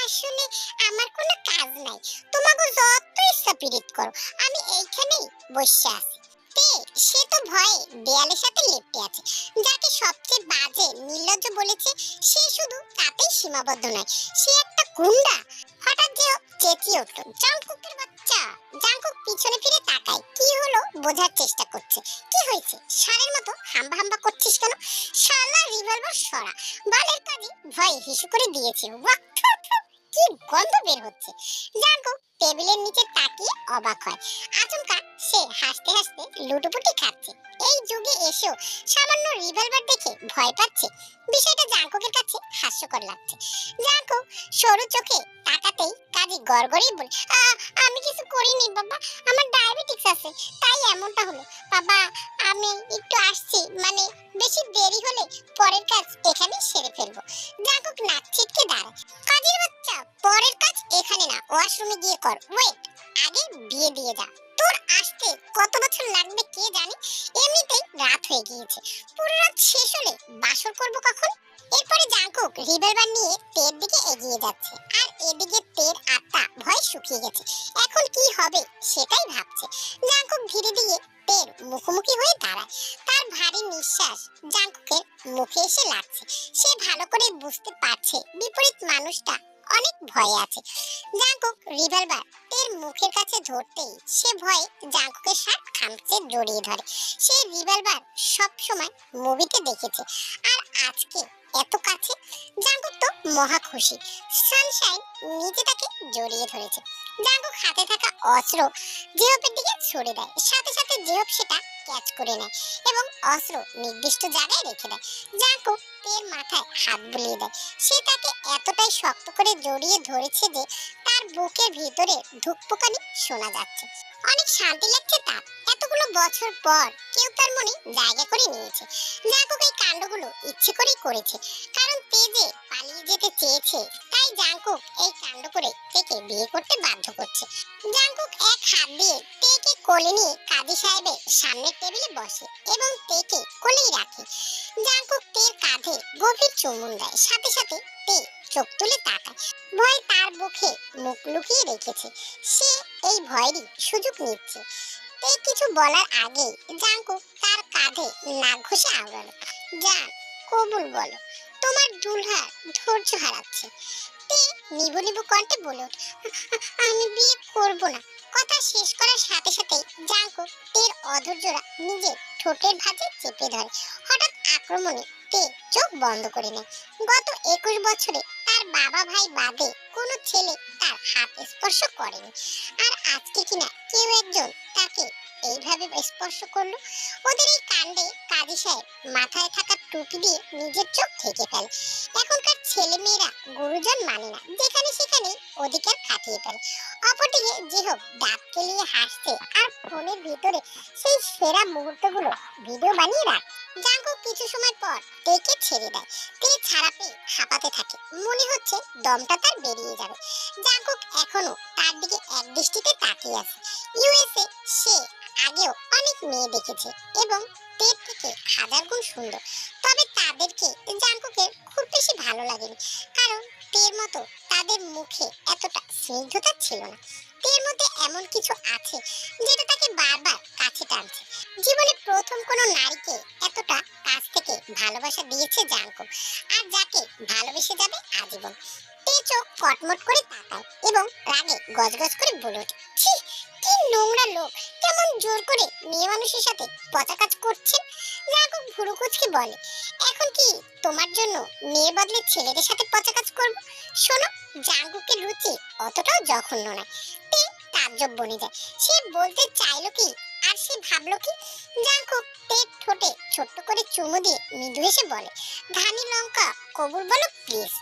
[SPEAKER 1] আসলে আমার কোনো কাজ নাই, তোমাকে যত ইচ্ছা পীড়িত করো, আমি এইখানেই বসে আছি। তে সে তো ভয়ে দেয়ালের সাথে লেপ্টে আছে। যাকে সবচেয়ে বাজে নির্লজ্জ বলেছে, সে শুধু তাতেই সীমাবদ্ধ নয়, সে একটা গুন্ডা। হঠাৎ যে চেঁচিয়ে উঠল, জাঙ্কুকের বাচ্চা! জাঙ্কুক পিছনে ফিরে তাকায়। কি হলো বোঝার চেষ্টা করছে। কি হয়েছে? ষাঁড়ের মতো হাম্বা হাম্বা করছিস কেন? শালা রিভলভার সরা! বালের কাজে ভয়ে হিসু করে দিয়েছে। ওয়াক, থু, থু, কি গন্ধ বের হচ্ছে! জাঙ্কুক টেবিলের নিচে তাকিয়ে অবাক হয়। আচমকা সে হাসতে হাসতে লুটোপুটি খাচ্ছে। এই যুগে এসেও সামান্য রিভলভার দেখে ভয় পাচ্ছে। বিষয়টা জাঙ্কুকের কাছে হাস্যকর লাগছে। জাঙ্কুক সরু চোখে তাকাতেই কাজী গড়গড়িয়ে বলে, আমি কিছু করিনি বাবা, আমার ডায়াবেটিস আছে, তাই এমনটা হলো। বাবা আমি একটু আসছি, মানে বেশি দেরি হলে পরের কাজ এখানেই সেরে ফেলবো। জাঙ্কুক নাক ছিটকে দাঁড়ায়। কাজের বাচ্চা, পরের কাজ এখানে না, ওয়াশরুমে গিয়ে কর। ওয়েট, আগে বিয়ে দিয়ে যা। তোর আসতে কত বছর লাগবে কে জানে। এমনিতেই রাত হয়ে গিয়েছে, পুরো রাত শেষ হলে বাসর করব কখন? এরপরে জাঙ্কুক রিভলভার নিয়ে তের দিকে এগিয়ে যাচ্ছে। আর এদিকে তের আত্মা ভয় শুকিয়ে গেছে। এখন কি হবে সেটাই ভাবছে। জাঙ্কুক ধীরে ধীরে তের মুখোমুখি হয়ে দাঁড়ায়। তার ভারী নিঃশ্বাস জাঙ্কুকের মুখে এসে লাগছে। সে ভালো করে বুঝতে পারছে বিপরীত মানুষটা অনেক ভয়ে আছে। জাঙ্কুক রিভলভার তের মুখের কাছে ধরতেই সে ভয়ে জাঙ্কুকের শার্ট খামচে জড়িয়ে ধরে। সে রিভলভার সব সময় মুভিতে দেখেছে, আর আজকে এত কাছে। জাঙ্কুক তো মহা খুশি। সানশাইন নিজে তাকে জড়িয়ে ধরেছে। জাঙ্কুক হাতে থাকা অস্ত্র জেহপের দিকে ছুড়ে দেয়। সাথে সাথে জেহপ সেটা ক্যাচ করে নেয় এবং অস্ত্র নির্দিষ্ট জায়গায় রেখে দেয়। জাঙ্কুক তের মাথায় হাত বুলিয়ে দেয়। সে তাকে এতটাই শক্ত করে জড়িয়ে ধরেছে যে তার বুকের ভিতরে ধুকপুকানি শোনা যাচ্ছে। অনেক শান্তি লাগছে তার। এতগুলো বছর পর কেউ তার মনে জায়গা করে নিয়েছে। জাঙ্কুক এই কাণ্ডগুলো ইচ্ছে করেই করেছে, কারণ তে যে পালিয়ে যেতে চেয়েছে, তাই জাঙ্কুক এই কাণ্ড করে তেকে বিয়ে করতে বাধ্য করছে। জাঙ্কুক এক হাত দিয়ে তেকে কোলে নিয়ে কাজী সাহেবের সামনের টেবিলে বসে এবং তেকে কোলেই রাখে। জাঙ্কুক তের কাঁধে গভীর চুম্বন দেয়। সাথে সাথে তে চোখ তুলে তাকায়। ভয় তার বুকে মুখ লুকিয়ে রেখেছে। সে এই ভয়েরই সুযোগ নিচ্ছে। তে কিছু বলার আগেই জাঙ্কুক তার কাঁধে নাক ঘষে আওড়ালো, জান কবুল বলো, তোমার দুলহা ধৈর্য হারাচ্ছে। তে নিভু নিভু কণ্ঠে বলে ওঠে, আমি বিয়ে করব না। কথা শেষ করার সাথে সাথে জাঙ্কুক তের অধৈর্যরা নিজের ঠোঁটের ভাঁজে চেপে ধরে। হঠাৎ আক্রমণে তে চোখ বন্ধ করে নেয়। গত 21 বছরে তার বাবা ভাই বাদে কোনো ছেলে তার হাত স্পর্শ করেনি, আর আজকে কিনা কেউ একজন তাকে এইভাবে স্পর্শ করলো। ওদের এই কাণ্ডে কাজী সাহেব মাথায় থাকা টুপি দিয়ে নিজের চোখ ঢেকে ফেলে। এখনকার ছেলে মেয়েরা গুরুজন মানে না, যেখানে সেখানে অধিকার খাটিয়ে ফেলে। অপরদিকে যেহব দাঁত কেলিয়ে হাসছে আর ফোনের ভিতরে সেই সেরা মুহূর্তগুলো ভিডিও বানিয়ে রাখে। জাঙ্কুক কিছু সময় পর তেকে ছেড়ে দেয়। তে ছাড়া পেয়ে হাঁপাতে থাকে, মনে হচ্ছে দমটা তার বেরিয়ে যাবে। জাঙ্কুক এখনো তার দিকে এক দৃষ্টিতে তাকিয়ে আছে। ইউএসএ সে আগেও অনেক মেয়ে দেখেছে এবং তের থেকে হাজার গুণ সুন্দর, তবে তাদেরকে জাঙ্কুকের খুব বেশি ভালো লাগেনি, কারণ তের মতো তাদের মুখে এতটা স্নিগ্ধতা ছিল না। তের মধ্যে এমন কিছু আছে যেটা তাকে বারবার কাছে টানছে। জীবনে প্রথম কোনো নারীকে এতটা কাছ থেকে ভালোবাসা দিয়েছে জাঙ্কুক, আর যাকে ভালোবেসে যাবে আজীবন। তে চোখ কটমট করে তাকায় এবং রাগে গজগজ করে বলে ওঠে, ছি, কি নোংরা লোক, কেমন জোর করে মেয়ে মানুষের সাথে পচা কাজ করছেন। জাঙ্কুক ভুরু কুঁচকে বলে, এখন কি তোমার জন্য মেয়ের বদলে ছেলেদের সাথে পচা কাজ করবো? শোনো, জাঙ্কুকের রুচি অতটাও জঘন্য নয়। তে তাজ্জব বনে যায়। সে বলতে চাইলো কি আর সে ভাবলো কি। জাঙ্কুক তের ঠোঁটে ছোট্ট করে চুমু দিয়ে মৃদু হেসে বলে, ধানি লঙ্কা কবুল বলো প্লিজ।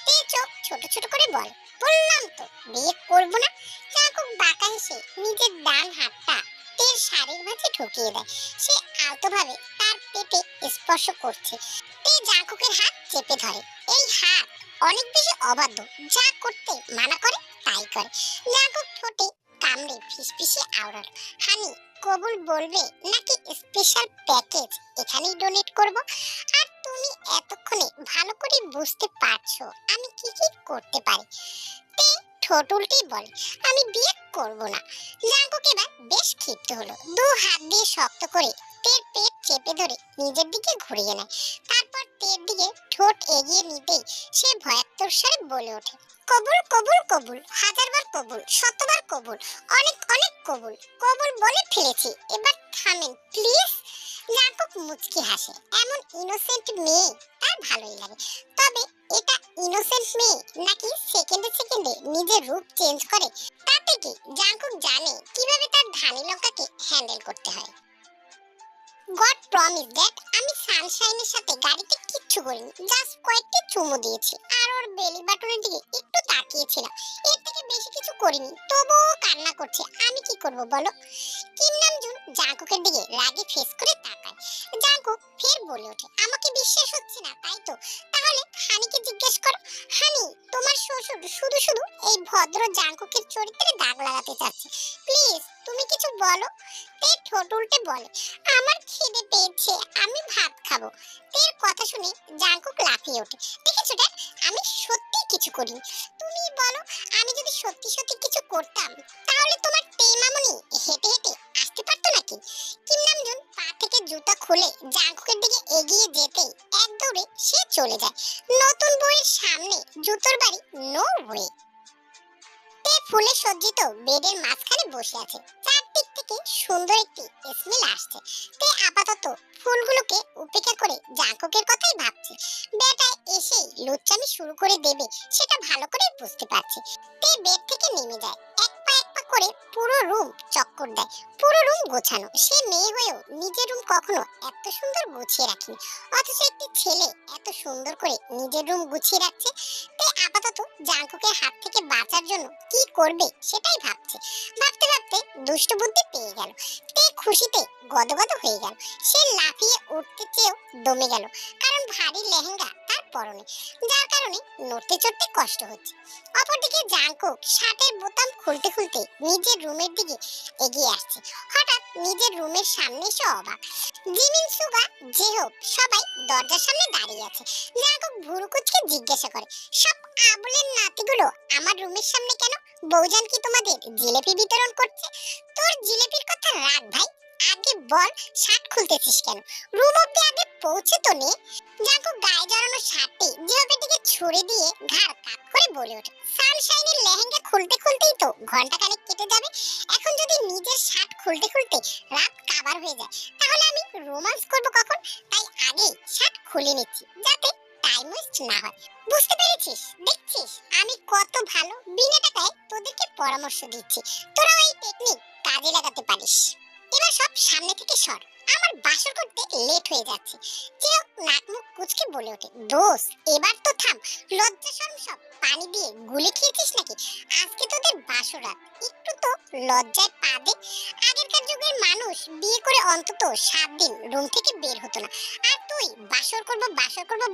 [SPEAKER 1] তে চোখ ছোট ছোট করে বলে, বললাম তো বিয়ে করবো না। জাঙ্কুক বাঁকা হেসে নিজের ডান হাতটা তের শাড়ির মাঝে ঢুকিয়ে দেয়। সে আলতোভাবে তার পেটে স্পর্শ করছে। তে জাঙ্কুকের হাত চেপে ধরে। এই হাত অনেক বেশি অবাধ্য, যা করতে মানা করে তাই করে। জাঙ্কুক ঠোঁটে কামড়ে ফিসফিসে আওড়ালো, হানি কবুল বলবে নাকি স্পেশাল প্যাকেজ এখানেই ডোনেট করব? আর তুমি এতক্ষণে ভালো করে বুঝতে পারছো আমি কি কি করতে পারি। তে ঠোঁট উল্টেই বলে, আমি বিয়ে করব না। জাঙ্কুক এবার বেশ ক্ষিপ্ত হলো। দু হাত দিয়ে শক্ত করে তের পেট চেপে ধরে নিজের দিকে ঘুরিয়ে নেয়। তারপর তের দিকে ঠোঁট এগিয়ে নিতেই সে ভয়াত্মক স্বরে বলে ওঠে, কবুল কবুল কবুল, হাজারবার কবুল, শতবার কবুল, অনেক অনেক কবুল, কবুল বলে ফেলেছি, এবার থামেন প্লিজ। জাঙ্কুক মুচকি হাসে। এমন ইনোসেন্ট মেয়ে তার ভালোই লাগে, তবে এটা ইনোসেন্ট মেয়ে নাকি সেকেন্ডে সেকেন্ডে নিজের রূপ চেঞ্জ করে তাতে কি। জাঙ্কুক জানে কিভাবে তার ধানি লঙ্কাকে হ্যান্ডেল করতে হয়। গড প্রমিস দ্যাট আমি সানশাইনের সাথে গাড়িতে কিচ্ছু করিনি, জাস্ট কয়েকটি চুমু দিয়েছি আর ওর বেলি বাটনের দিকে একটু তাকিয়েছিলাম, এর থেকে বেশি কিছু করিনি। তবুও কান্না করছে, আমি কি করব বলো। কিম নামজুন জাঙ্কুকের দিকে রাগে ফেস করে তাকায়। জাঙ্কুক ফের বলে ওঠে, আমাকে বিশ্বাস হচ্ছে না তাই তো, তাহলে হানিকে জিজ্ঞেস করো। হানি তোমার শ্বশুর শুধু শুধু এই ভদ্র জাঙ্কুকের চরিত্রে দাগ লাগাতে চাচ্ছে, প্লিজ তুমি কিছু বলো। তে ঠোঁট উল্টে বলে, আমার খিদে পেয়েছে, আমি ভাত খাবো। তের কথা শুনে জাঙ্কুক লাফিয়ে ওঠে, দেখেছো ড্যাড, আমি সত্যি কিছু করিনি, তুমি বলো আমি যদি সত্যি সত্যি কিছু করতাম তাহলে তোমার তে মামুনি হেঁটে হেঁটে আসতে পারতো নাকি। কিম নামজুন পা থেকে জুতা খুলে জাঙ্কুকের দিকে এগিয়ে যেতেই এক দৌড়ে সে চলে যায়। নতুন বইয়ের সামনে জুতোর বাড়ি, নো ওয়ে। তে ফুলে সজ্জিত বেডের মাঝখানে বসে আছে। চারদিক থেকে সুন্দর একটি স্মেল আসছে। তে আপাতত ফুলগুলোকে উপেক্ষা করে জাঙ্কুকের কথাই ভাবছে। বেটা এসেই লুচ্চামি শুরু করে দেবে সেটা ভালো করে বুঝতে পারছে। তে বেড থেকে নেমে যায়, এক পা করে পুরো রুম চক্কর দেয়। পুরো রুম গোছানো, সে মেয়ে হয়েও নিজের রুম কখনো এত সুন্দর গুছিয়ে রাখেনি, অথচ একটি ছেলে এত সুন্দর করে নিজের রুম গুছিয়ে রাখছে। তে আপাতত জাঙ্কুকের হাত থেকে বাঁচার জন্য কি করবে সেটাই ভাবছে। ভাবতে ভাবতে দুষ্ট বুদ্ধি পেয়ে গেল। তে খুশিতে গদগদ হয়ে গেল। সে লাফিয়ে উঠতে চেয়েও দমে গেল, কারণ ভারী লেহেঙ্গা তার পরনে, যার কারণে নড়তে চড়তে কষ্ট হচ্ছে। অপরদিকে জাঙ্কুক শার্টের বোতাম খুলতে খুলতে নিজের রুমের দিকে এগিয়ে আসছে। হঠাৎ নিজের রুমের সামনে এসে অবাক, জিমিন, সুগা, জেহব সবাই দরজার সামনে দাঁড়িয়ে আছে। জাঙ্কুক ভুরু কুঁচকে জিজ্ঞাসা করে, সব আবুলের নাতিগুলো আমার রুমের সামনে কেন? বউজান কি তোমাদের জিলেপি বিতরণ করছে? তোর জিলেপির কথা রাখ ভাই, আগে বল শার্ট খুলতেছিস কেন? রুম অব্দি আগে পৌঁছে তো নে। জাঙ্কুক গায়ে জড়ানো শার্টটি জিওপেটিকে ছুড়ে দিয়ে ঘাড় কাত করে বলে ওঠে, সানশাইনের লেহেঙ্গা খুলতে খুলতেই তো ঘন্টা খানেক কেটে যাবে। এখন যদি নিজের শার্ট খুলতে খুলতে রাত কাবার হয়ে যায় তাহলে আমি রোমান্স করব কখন? তাই আগেই শার্ট খুলে নিচ্ছি যাতে টাইম ওয়েস্ট না হয়। বুঝতে পেরেছিস? দেখছিস আমি কত ভালো, বিনা টাকায় তোদেরকে পরামর্শ দিচ্ছি, তোরা এই টেকনিক কাজে লাগাতে পারিস। এবার সব সামনে থেকে সর, আমার বাসর করতে লেট হয়ে যাচ্ছে। কেউ নাক মুখ কুচকে বলে ওঠে, দোষ এবার তো থাম, লজ্জা শরম সব পানি দিয়ে গুলে খেয়েছিস নাকি? আজকে তোদের বাসর রাত, একটু তো লজ্জায় পা দে। আগেরকার যুগের মানুষ বিয়ে করে অন্তত 7 দিন রুম থেকে বের হতো না, আর তুই বাসর করব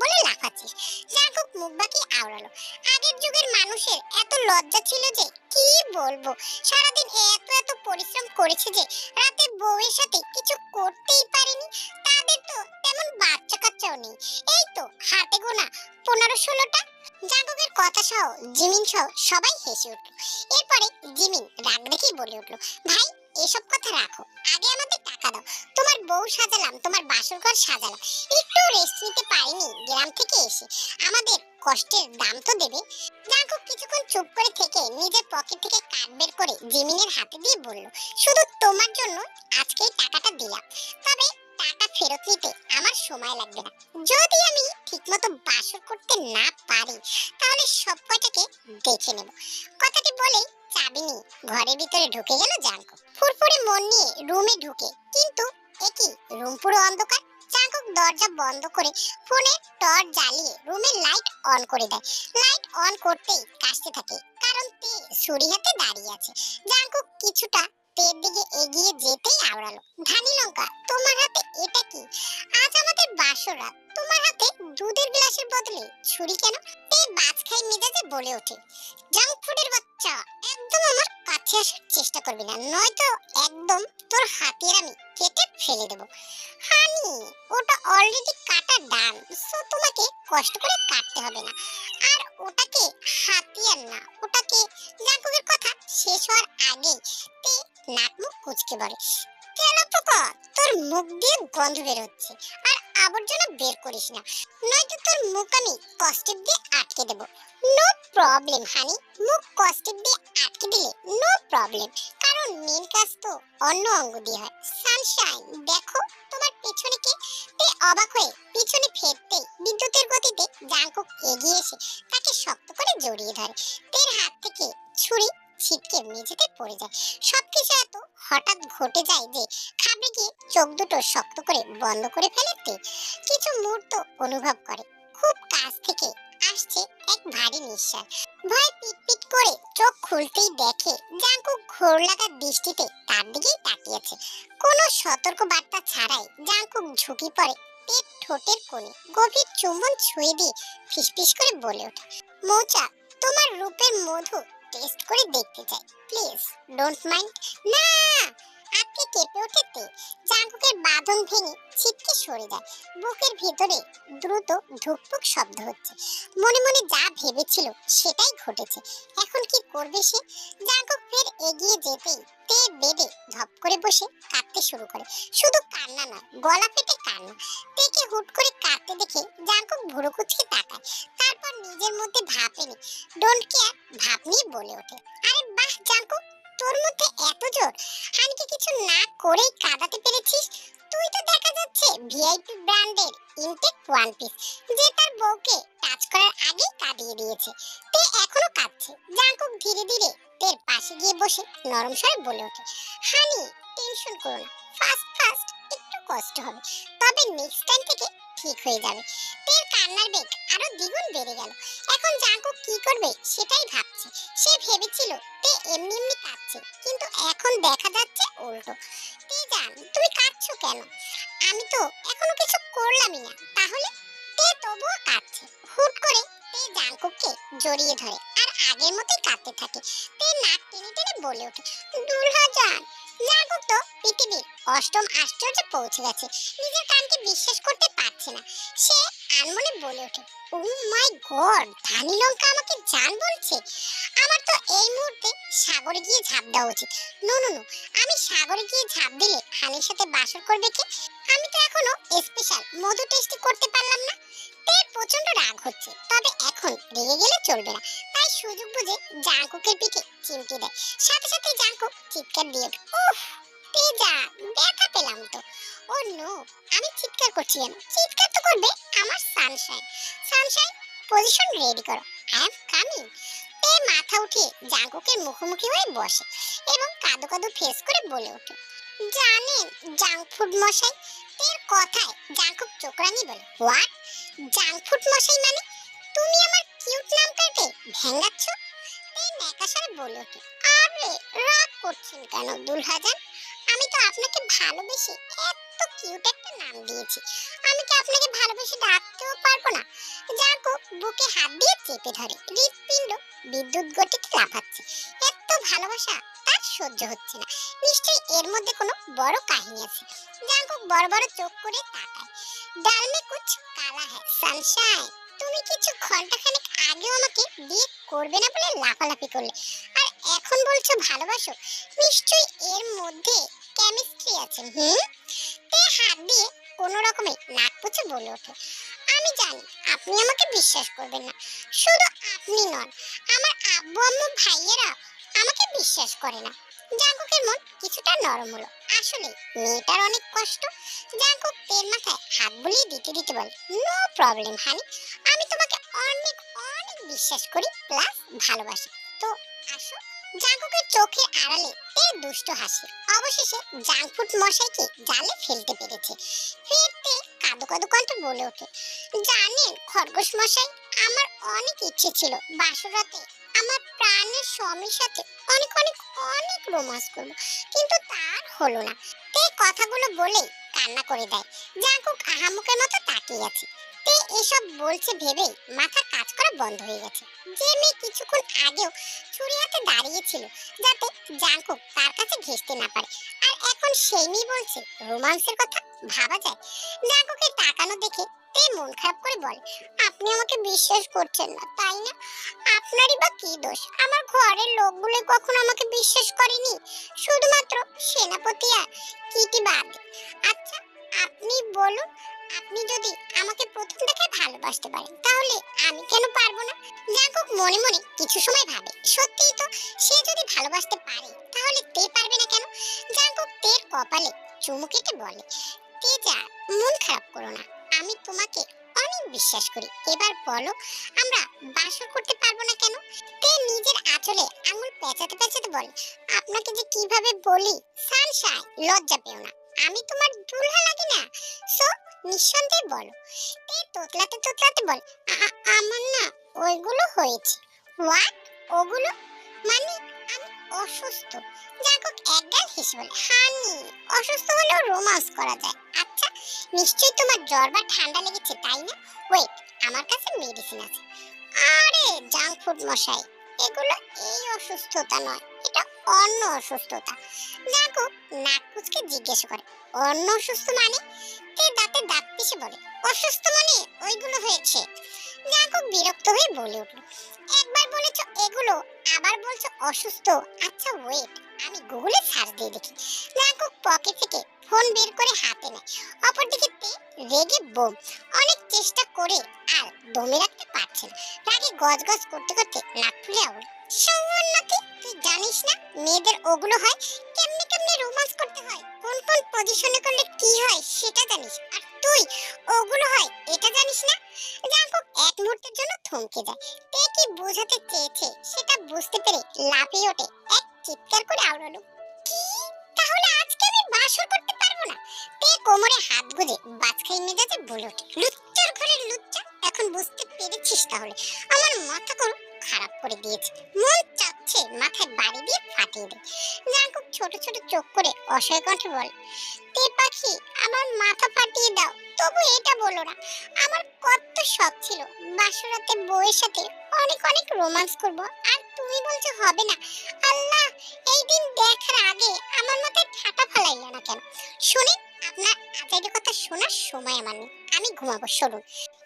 [SPEAKER 1] বলে লাফাচ্ছিস। জাঙ্কুক মুখ বাঁকিয়ে আওড়ালো, আগের যুগের মানুষের এত লজ্জা ছিল যে কি বলবো, সারাদিন এত এত পরিশ্রম করেছে যে রাতে বউয়ের সাথে কিছু করতেই পারেনি। তাদের তো তেমন বাচ্চা কাচ্চাও নেই, এই তো হাতে গোনা 15-16টা। জাঙ্কুকের কথা সহ জিমিন সহ সবাই হেসে উঠল। এরপরে জিমিন রাগ দেখেই বলে উঠল, ভাই এসব কথা রাখো, আগে আমাদের টাকা দাও। তোমার বউ সাজালাম, তোমার বাসর ঘর সাজালাম, একটু রেস্ট নিতে পারিনি গ্রাম থেকে এসে, আমাদের কষ্টের দাম তো দেবে। জাঙ্কুক কিছুক্ষণ চুপ করে থেকে নিজের পকেট থেকে কার্ড বের করে জিমিনের হাতে দিয়ে বলল, শুধু তোমার জন্য আজকেই টাকাটা দিলাম, তবে টাকা ফেরত নিতে আমার সময় লাগবে না। যদি আমি ঠিকমতো বাসর করতে না পারি তাহলে সব কয়টাকে দেখে নেব। কথাটি বলেই চাবি নিয়ে ঘরের ভিতরে ঢুকে গেল জাঙ্কুক। ফুরফুরে মন নিয়ে রুমে ঢুকে, কিন্তু একই রুম পুরো অন্ধকার। জাঙ্কুক দরজা বন্ধ করে ফোনে টর্চ জ্বালিয়ে রুমের লাইট অন করে দেয়। লাইট অন করতেই কাশতে থাকে, কারণ তে ছুরি হাতে দাঁড়িয়ে আছে। জাঙ্কুক কিছুটা তের দিকে এগিয়ে যেতেই আওড়ালো, ধানি লঙ্কা তোমার হাতে এটা কি? আজ আমাদের বাসর রাত, তোমার হাতে দুধের গ্লাসের বদলে ছুরি কেন? তে বাজ খাই মেজাজে বলে ওঠে, জাঙ্ক ফুডের বাচ্চা, একদম আমার কাছে আসার চেষ্টা করবি না, নয়তো একদম তোর হাতের আমি কেটে ফেলে দেব। হানি, ওটা অলরেডি কাটা ডান, সো তোমাকে কষ্ট করে কাটতে হবে না। আর ওটাকে হাতিয়ার না, ওটাকে। জাঙ্কুকের কথা শেষ হওয়ার আগেই তে নাক মুখ কুচকে বলে, তেলাপোকা, তোর মুখ দিয়ে গন্ধ বের হচ্ছে, আর আবর্জনা বের করিস না, নয়তো তোর মুখ আমি কস্টিপ দিয়ে আটকে দেব। নো প্রবলেম হানি, মুখ কস্টিপ দিয়ে আটকে দিলে নো প্রবলেম, কারণ মেন কাজ তো অন্য অঙ্গ দিয়ে হয়। সানশাইন দেখো তোমার পেছনে কে? তে অবাক হয়ে পিছনে ফেরতেই বিদ্যুতের গতিতে জাঙ্কুক এগিয়ে এসে তাকে শক্ত করে জড়িয়ে ধরে। তের হাত থেকে ছুরি ছিটকে মেঝেতে পড়ে যায়। সবকিছু এত হঠাৎ ঘটে যায় যে খাবড়ে গিয়ে চোখ দুটো শক্ত করে বন্ধ করে ফেলে তে। কিছু মুহূর্ত অনুভব করে খুব কাছ থেকে আসছে এক ভারী নিঃশ্বাস। ভয় পিটপিট করে চোখ খুলতেই দেখে জাঙ্কুক ঘোর লাগা দৃষ্টিতে তার দিকেই তাকিয়েছে। কোনো সতর্ক বার্তা ছাড়াই জাঙ্কুক ঝুঁকি পড়ে পেট ঠোঁটের কোণে গভীর চুম্বন ছুঁয়ে দিয়ে ফিসফিস করে বলে ওঠে, মৌচাক, তোমার রূপের মধু টেস্ট করে দেখতে চাই, প্লিজ ডোন্ট মাইন্ড। না! আজকে কেঁপে ওঠেতে জাঙ্কুকের বাঁধন ভেঙে ছিটকে সরে যায়। বুকের ভিতরে দ্রুত ধুকপুক শব্দ হচ্ছে। মনে মনে যা ভেবেছিল সেটাই ঘটেছে। এখন কি করবে সে? জাঙ্কুক ফের এগিয়ে যেতেই তে বেডে ধপ করে বসে কাঁদতে শুরু করে। শুধু কান্না নয়, গলা ফেটে কান্না। তেকে হুট করে কাঁদতে দেখে জাঙ্কুক ভুরু কুঁচকে তাকায়, তারপর নিজের মধ্যে ভাব এনে ডোন্ট কেয়ার ভাব নিয়ে বলে ওঠে, আরে বাহ জাঙ্কুক, তোর মধ্যে এত জোর, হানিকে কিছু না করেই কাঁদাতে পেরেছিস। তুই তো দেখা যাচ্ছে ভিআইপি ব্র্যান্ডের ইনটেক ওয়ান পিস, যে তার বউকে টাচ করার আগেই কাঁদিয়ে দিয়েছে। তে এখনো কাঁদছে। জাঙ্কুক ধীরে ধীরে তের পাশে গিয়ে বসে নরম স্বরে বলে ওঠে, হানি টেনশন করো না, ফার্স্ট ফার্স্ট একটু কষ্ট হবে, তবে নেক্সট টাইম থেকে ঠিক হয়ে যাবে। তের কান্নার বেগ আরো দ্বিগুণ বেড়ে গেল। এখন জাঙ্কুক কি করবে সেটাই ভাবছে। সে ভেবেছিল তে এমনি এমনি কাঁদছে, কিন্তু এখন দেখা যাচ্ছে উল্টো। তে জান, তুমি কাঁদছো কেন? আমি তো এখনো কিছু করলামই না, তাহলে? তে তবুও কাঁদছে। হুট করে তে জাঙ্কুককে জড়িয়ে ধরে আর আগের মতোই কাঁদতে থাকে। তে নাক টেনে টেনে বলে ওঠে, দুলহা জান, জাঙ্কুক তো পৃথিবীর অষ্টম আশ্চর্যে পৌঁছে গেছে, নিজের কানকে বিশ্বাস করতে পারছে না। সে আনমনে বলে ওঠে, ও মাই গড, ধানি লঙ্কা আমাকে জান বলছে। আমার তো এই মুহূর্তে সাগরে গিয়ে ঝাঁপ দেওয়া উচিত। নো নো নো, আমি সাগরে গিয়ে ঝাঁপ দিলে হানির সাথে বাসর করবে কে? আমি তো এখনো স্পেশাল মধু টেস্টি করতে পারলাম না। তের প্রচন্ড রাগ হচ্ছে, তবে এখন রেগে গেলে চলবে না। তাই সুযোগ বুঝে জাঙ্কুকের পিঠে চিমটি দেয়। সাথে সাথে জাঙ্কুক চিৎকার দিয়ে ওঠে, উফ তেজা, ব্যথা পেলাম তো। ও নো, আমি চিৎকার করছি কেন? চিৎকার তো করবে আমার সানশাইন। সানশাইন, পজিশন রেডি করো, আই এম কামিং। তে মাথা উঠিয়ে জাঙ্কুকের মুখোমুখি হয়ে বসে এবং কাঁদো কাঁদো ফেস করে বলে ওঠে, জানেন জাঙ্ক ফুড মশাই? তের কথায় জাঙ্কুক চোখ রাঙিয়ে বলে, হোয়াট? জাঙ্ক ফুড মশাই মানে? তুমি আমার কিউট নামটাকে ভেঙাচ্ছ? এই ন্যাকাশারে বলে ওঠে, আরে রাগ করছেন কেন দুলহাজান? আমি তো আপনাকে ভালোবেসে এত কিউট একটা নাম দিয়েছি, আমি কি আপনাকে ভালোবেসে ডাকতেও পারবো না? জাঙ্কুক বুকে হাত দিয়ে চেপে ধরে, হৃৎপিণ্ড বিদ্যুৎ গতিতে লাফাচ্ছে। এত ভালোবাসা তার সহ্য হচ্ছে না। নিশ্চয়ই এর মধ্যে কোনো বড় কাহিনী আছে। জাঙ্কুক বড় বড় চোখ করে তাকায়। ডাল মে কুছ কালা হ্যায় সানশাইন, তুমি কিছু ঘন্টাখানেক আগেও আমাকে বিয়ে করবে না বলে লাফালাফি করলে, আর এখন বলছো ভালোবাসো। নিশ্চয়ই এর মধ্যে কেমিস্ট্রি আছে। তে হাত দিয়ে কোনো রকমে নাক পুছে বলে ওঠে, আমি জানি আপনি আমাকে বিশ্বাস করবেন না। শুধু আপনি নন, আমার আব্বু আম্মু ভাইয়েরা আমাকে বিশ্বাস করে না। জাঙ্কুকের মন কিছুটা নরম হলো। আসলে মেয়েটার অনেক কষ্ট। জাঙ্কুক তের মাথায় হাত বুলিয়ে দিতে দিতে বলে, নো প্রবলেম হানি, আমি তোমাকে অনেক অনেক বিশ্বাস করি প্লাস ভালোবাসি। তো আসো। জাঙ্কুকের চোখের আড়ালে তে দুষ্ট হাসি। অবশেষে জাঙ্কফুড মশাইকে জালে ফেলতে পেরেছে। ফিরতে কাঁদো কাঁদো কণ্ঠে বলে ওঠে, জানেন খরগোশ মশাই, আমার অনেক ইচ্ছে ছিল বাসরাতে আমার প্রাণের স্বামীর সাথে অনেক অনেক অনেক রোমান্স করব, কিন্তু তার হলো না। তে কথাগুলো বলেই কান্না করে দেয়। জাঙ্কুক আহামুকের মতো তাকিয়ে আছে। তে এসব বলছে ভেবেই মাথা কাজ করা বন্ধ হয়ে গেছে। যে মেয়ে কিছুক্ষণ আগেও ছুরি হাতে দাঁড়িয়েছিল যাতে জাঙ্কুক তার কাছে ঘেঁষতে না পারে, আর এখন সেই মেয়ে বলছে রোমান্সের কথা, ভাবা যায়? জাঙ্কুকের তাকানো দেখে তে মন খারাপ করে বলে, আপনি আমাকে বিশ্বাস করছেন না তাই না? আপনারই বা কি দোষ? আমার ঘরের লোকগুলো কখনো আমাকে বিশ্বাস করেনি, শুধুমাত্র সেনাপতি আর কিটি বাদ। আচ্ছা আপনি বলুন, আপনি যদি আমাকে প্রথম দেখায় ভালোবাসতে পারেন তাহলে আমি কেন পারবো না? জাঙ্কুক মনে মনে কিছু সময় ভাবে, সত্যিই তো, সে যদি ভালোবাসতে পারে তাহলে তে পারবে না কেন? জাঙ্কুক তের কপালে চুমু কেটে বলে, তেজা মন খারাপ করো না, আমি তোমাকে অনেক বিশ্বাস করি। এবার বলো আমরা বাসর করতে পারবো না কেন? তে নিজের আঁচলে আঙুল পেঁচাতে পেঁচাতে বলে, আপনাকে যে কিভাবে বলি সানশাইন, লজ্জা পেও না, আমি তোমার দুলহা লাগি না? সো নিঃসন্দেহে বলো। তে তোতলাতে তোতলাতে বলে, আমার না ওইগুলো হয়েছে। হোয়াট? ওগুলো মানে? আমি অসুস্থ। জাঙ্কুক একগাল হেসে বলে, হানি, অসুস্থ হলেও রোমান্স করা যায়। আচ্ছা নিশ্চয়ই তোমার জ্বর বা ঠান্ডা লেগেছে তাই না? ওয়েট, আমার কাছে মেডিসিন আছে। আরে জাঙ্ক ফুড মশাই, এগুলো এই অসুস্থতা নয়, এটা অন্য অসুস্থতা। জাঙ্কুক নাক কুচকে জিজ্ঞেস করে, অন্য অসুস্থ মানে? তে দাঁতে দাঁত পিষে বলে, অসুস্থ মানে ওইগুলো হয়েছে। জাঙ্কুক বিরক্ত হয়ে বলে উঠল, একবার বলেছো এগুলো, আবার বলছো অসুস্থ। আচ্ছা ওয়েট, আমি গুগলে সার্চ দিয়ে দেখি। জাঙ্কুক পকেট থেকে ফোন বের করে হাতে নেয়। অপরদিকে তে রেগে বোম। অনেক চেষ্টা করে আর দমে রাখতে পারছে না। রাগে গজগজ করতে করতে নাক ফুলে আউল, সৌন্নতি, তুই জানিস না মেয়েদের ওগুলো হয়? কেমনে কেমনে রোমান্স করতে হয়, কোন কোন পজিশনে করলে কি হয় সেটা জানিস, আর তুই ওগুলো হয় এটা জানিস না? জাঙ্কুক এক মুহূর্তের জন্য থমকে যায়। তে কি বোঝাতে চেয়েছে সেটা বুঝতে পেরে লাফিয়ে ওঠে, এক চিৎকার করে আওড়ালো, কি? তাহলে আজকে আমি বাসর করতে পারবো না? তে কোমরে হাত গুজে বাজখাই মেজাজে বলে ওঠে, লুচ্চার ঘরের লুচ্চা, এখন বুঝতে পেরেছিস তাহলে? আমার মাথা করো খারাপ করে দিয়েছে, মন চাচ্ছে মাথায় বাড়ি দিয়ে ফাটিয়ে দেয়। জাঙ্কুক ছোট ছোট চোখ করে অসহায় কণ্ঠে বলে, তে পাখি আমার মাথা ফাটিয়ে দাও, তবু এটা বলো না আমার কত শখ ছিল বাসরাতে বউয়ের সাথে অনেক অনেক রোমান্স করব, আর তুমি বলছো হবে না? আল্লাহ, এই দিন দেখার আগে আমার মাথায় ঠাটা ফালাইলো না কেন? শুনি, আপনার আজাইরের কথা শোনার সময় আমার নেই। আমি ঘুমাবো, সরুন।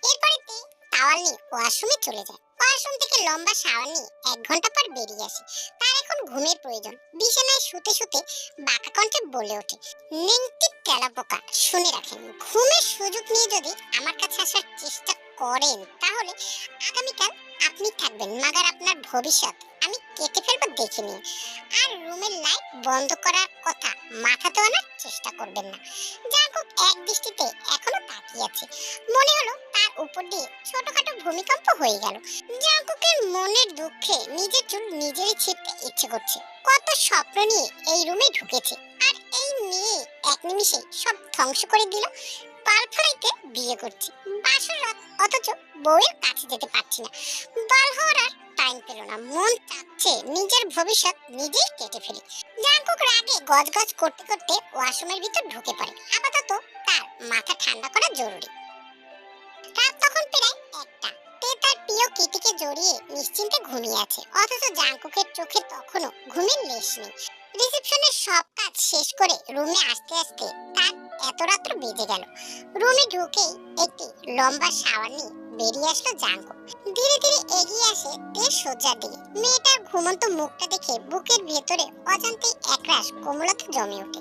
[SPEAKER 1] এরপরে টাওয়াল নিয়ে ওয়াশরুমে চলে যায়। ওয়াশরুম থেকে লম্বা শাওয়ার নিয়ে 1 ঘন্টা পর বেরিয়ে আসে। তার এখন ঘুমের প্রয়োজন। বিছানায় শুতে শুতে বাঁকা কণ্ঠে বলে ওঠে, নিংটি তেলাপোকা, শুনে রাখেন, ঘুমের সুযোগ নিয়ে যদি আমার কাছে আসার চেষ্টা করেন তাহলে আগামীকাল আপনি থাকবেন, মাগার আপনার ভবিষ্যৎ আমি কেটে ফেলবো, দেখে নিন। আর রুমের লাইট বন্ধ করার কথা মাথাতে আনার চেষ্টা করবেন না। জাঙ্কুক এক দৃষ্টিতে এখনো তাকিয়ে আছে। মনে হলো তার উপর দিয়ে ছোটখাটো ভূমিকম্প হয়ে গেল। জাঙ্কুকের মনের দুঃখে নিজের চুল নিজেরই ছিঁড়তে ইচ্ছে করছে। কত স্বপ্ন নিয়ে এই রুমে ঢুকেছে, আর এই মেয়ে এক নিমিষে সব ধ্বংস করে দিল। পাল ফেলাইতে বিয়ে করছি, বাসর রাত, অথচ বউয়ের কাছে যেতে পারছি না। বাল হওয়ার আর টাইম পেল না। মন চাচ্ছে নিজের ভবিষ্যৎ নিজেই কেটে ফেলি। জাঙ্কুক রাগে গজগজ করতে করতে ওয়াশরুমের ভিতর ঢুকে পড়ে। আপাতত তার মাথা ঠান্ডা করা জরুরি। রাত তখন প্রায় 1টা। তে তার প্রিয় কিটিকে জড়িয়ে নিশ্চিন্তে ঘুমিয়ে আছে, অথচ জাঙ্কুকের চোখে তখনও ঘুমের লেশ নেই। রিসেপশনের সব কাজ শেষ করে রুমে আসতে আসতে তার এত রাত্র বেজে গেল। রুমে ঢুকেই একটি লম্বা শাওয়ার নিয়ে বেরিয়ে আসলো জাঙ্কুক। ধীরে ধীরে এগিয়ে আসে তের শয্যার দিকে। মেয়েটার ঘুমন্ত মুখটা দেখে বুকের ভেতরে অজান্তেই একরাশ কোমলতা জমে ওঠে।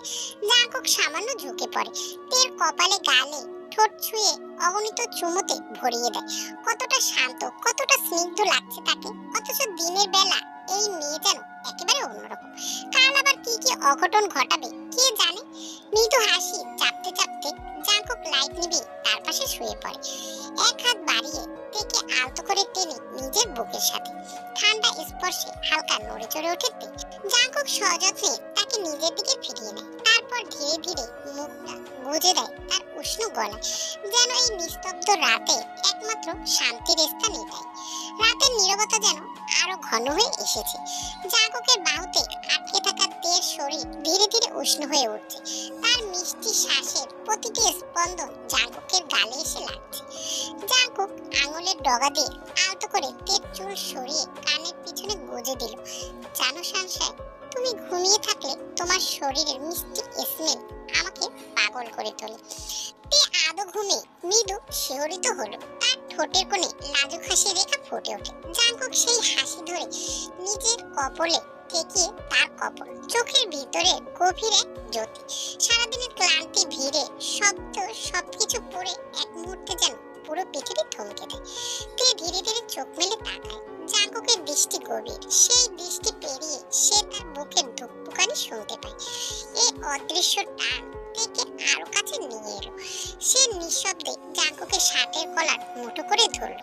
[SPEAKER 1] জাঙ্কুক সামান্য ঝুঁকে পড়ে। তের কপালে, গালে ঠোঁট ছুঁয়ে অগণিত চুমুতে ভরিয়ে দেয়। কতটা শান্ত, কতটা স্নিগ্ধ লাগছে তাকে। অথচ দিনের বেলা এই মেয়ে যেন একেবারে অন্যরকম। কাল আবার কি কি অঘটন ঘটাবে কে জানে। মৃদু হাসি চাপতে চাপতে জাঙ্কুক লাইট নিভিয়ে তার পাশে শুয়ে পড়ে। এক হাত বাড়িয়ে তেকে আলতো করে টেনে নিজের বুকের সাথে। ঠান্ডা স্পর্শে হালকা নড়ে চড়ে ওঠে তে। জাঙ্কুক সযত্নে তাকে নিজের দিকে ফিরিয়ে নেয়। তারপর ধীরে ধীরে মুখটা গুজে দেয় তার উষ্ণ গলায়, যেন এই নিস্তব্ধ রাতে একমাত্র শান্তির স্থান এটাই। রাতের নীরবতা যেন আরো ঘন হয়ে এসেছে। জাঙ্কুকের বাহুতে আটকে থাকা তের শরীর ধীরে ধীরে উষ্ণ হয়ে উঠছে। তার মিষ্টি শ্বাসের প্রতিটি স্পন্দন জাঙ্কুকের গালে এসে লাগছে। জাঙ্কুক আঙুলের ডগা দিয়ে আলতো করে তের চুল সরিয়ে কানের পিছনে গুজে দিল, জানো সানশাইন, তুমি ঘুমিয়ে থাকলে তোমার শরীরের মিষ্টি স্মেল আমাকে পাগল করে তোলে। তে আদো ঘুমে মৃদু শিহরিত হলো। তার ঠোঁটের কোণে লাজুক হাসি রেখা ফুটে ওঠে। জাঙ্কুক সেই হাসি ধরে নিজের কপলে ঠেকিয়ে তার কপল, চোখের ভিতরে গভীর এক জ্যোতি। সারাদিনের ক্লান্তি, ভিড়ে শব্দ সবকিছু পড়ে এক মুহূর্তে যেন পুরো পৃথিবী থমকে দেয়। তে ধীরে ধীরে চোখ মেলে তাকায়। জাঙ্কুকের দৃষ্টি গভীর। সেই দৃষ্টি পেরিয়ে সে তার বুকের ধুকপুকানি শুনতে পায়। এই অদৃশ্য টান থেকে আরো কাছে নিয়ে এলো। সে নিঃশব্দে জাঙ্কুকের শার্টের কলার মুঠো করে ধরল।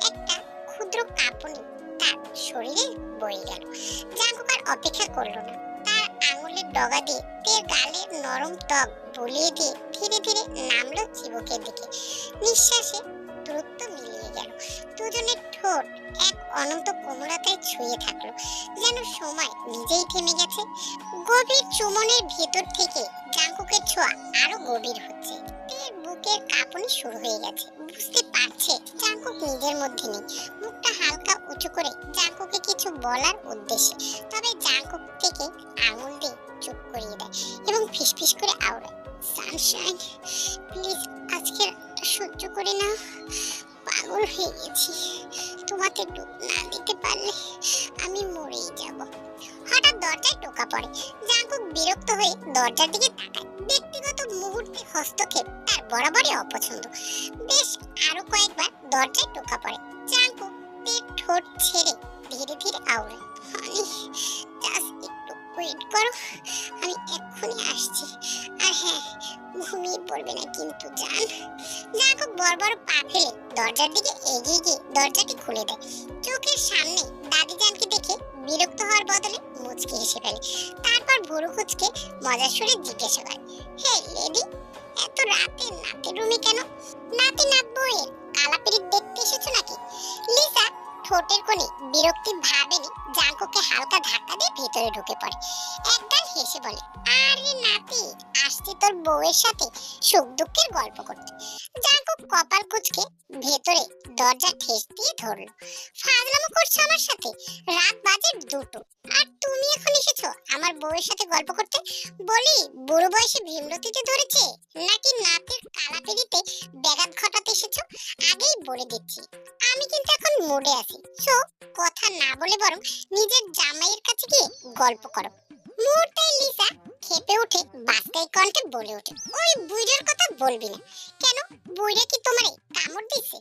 [SPEAKER 1] একটা ক্ষুদ্র কাঁপুনি তার শরীরে বয়ে গেল। জাঙ্কুক আর অপেক্ষা করলো না। তার আঙুলের ডগা দিয়ে তের গালের নরম ত্বক বুলিয়ে দিয়ে ধীরে ধীরে নামলো চিবুকের দিকে। নিঃশ্বাসে দ্রুত মিলিয়ে গেল। দুজনের ঠোঁট এক অনন্ত কোমলতায় ছুঁয়ে থাকলো, যেন সময় নিজেই থেমে গেছে। গভীর চুমনের ভেতর থেকে জাঙ্কুকের ছোঁয়া আরো গভীর হচ্ছে। তের বুকের কাঁপুনি শুরু হয়ে গেছে। বুঝতে পারছে জাঙ্কুক নিজের মধ্যে নেই। মুখটা হালকা উঁচু করে জাঙ্কুকে কিছু বলার উদ্দেশ্যে, তবে জাঙ্কুক থেকে আঙুল দিয়ে চুপ করিয়ে দেয় এবং ফিসফিস করে আওড়ায়, সানশাইন প্লিজ, আজকে সহ্য করে না, পাগল হয়ে গেছি। তোমাকে ডুব না দিতে পারলে আমি মরেই যাব। হঠাৎ দরজায় টোকা পড়ে। জাঙ্কুক বিরক্ত হয়ে দরজার দিকে তাকায়। ব্যক্তিগত মুহূর্তে হস্তক্ষেপ তার বরাবরই অপছন্দ। বেশ আরো কয়েকবার দরজায় টোকা পড়ে। জাঙ্কুক তের ঠোঁট ছেড়ে ধীরে ধীরে আওড়ায়, হানি জাস্ট একটু ওয়েট করো, আমি এক্ষুনি আসছি। আর হ্যাঁ, ঘুমিয়ে পড়বে না কিন্তু জান। জাঙ্কুক বড় পা ফেলে দরজার দিকে এগিয়ে গিয়ে দরজাটি খুলে দেয়। চোখের সামনে দাদিজানকে দেখে বিরক্ত হওয়ার বদলে মুচকি হেসে ফেলে। তারপর ভুরু কুঁচকে মজার সুরে জিজ্ঞাসা করে, হে লেডি, এত রাতে নাতের রুমে কেন? নাতি নাত বউয়ের কালাপিরিত দেখতে এসেছো নাকি? লিসা ঠোঁটের কোণে বিরক্তি ভাবেনি জাঙ্কুককে হালকা ধাক্কা দিয়ে ভেতরে ঢুকে পড়ে। একগাল হেসে বলে, আরে নাতি, আসছি তোর বউয়ের সাথে সুখ দুঃখের গল্প করতে। জাঙ্কুক কপাল কুঁচকে ভেতরে দরজা ঠেস দিয়ে ধরলো। ফাজলামো করছো আমার সাথে? রাত বাজে 2টো, আর তুমি এখন এসেছো আমার বউয়ের সাথে গল্প করতে? বলি, বুড়ো বয়সে ভীমরতিতে ধরেছে নাকি নাকের কালাপেরিতে ব্যাঘাত ঘটাতে এসেছো? আগেই বলে দিচ্ছি, আমি কিন্তু এখন মুডে আছি। সো কথা না বলে বরং নিজের জামাইয়ের কাছে গিয়ে গল্প করো। মুহূর্তে লিসা খেপে উঠে বাস্তাই কণ্ঠে বলে ওঠে, ওই বুইড়ার কথা বলবি না। কেন, বুইড়া কি তোমারে কামড় দিছে?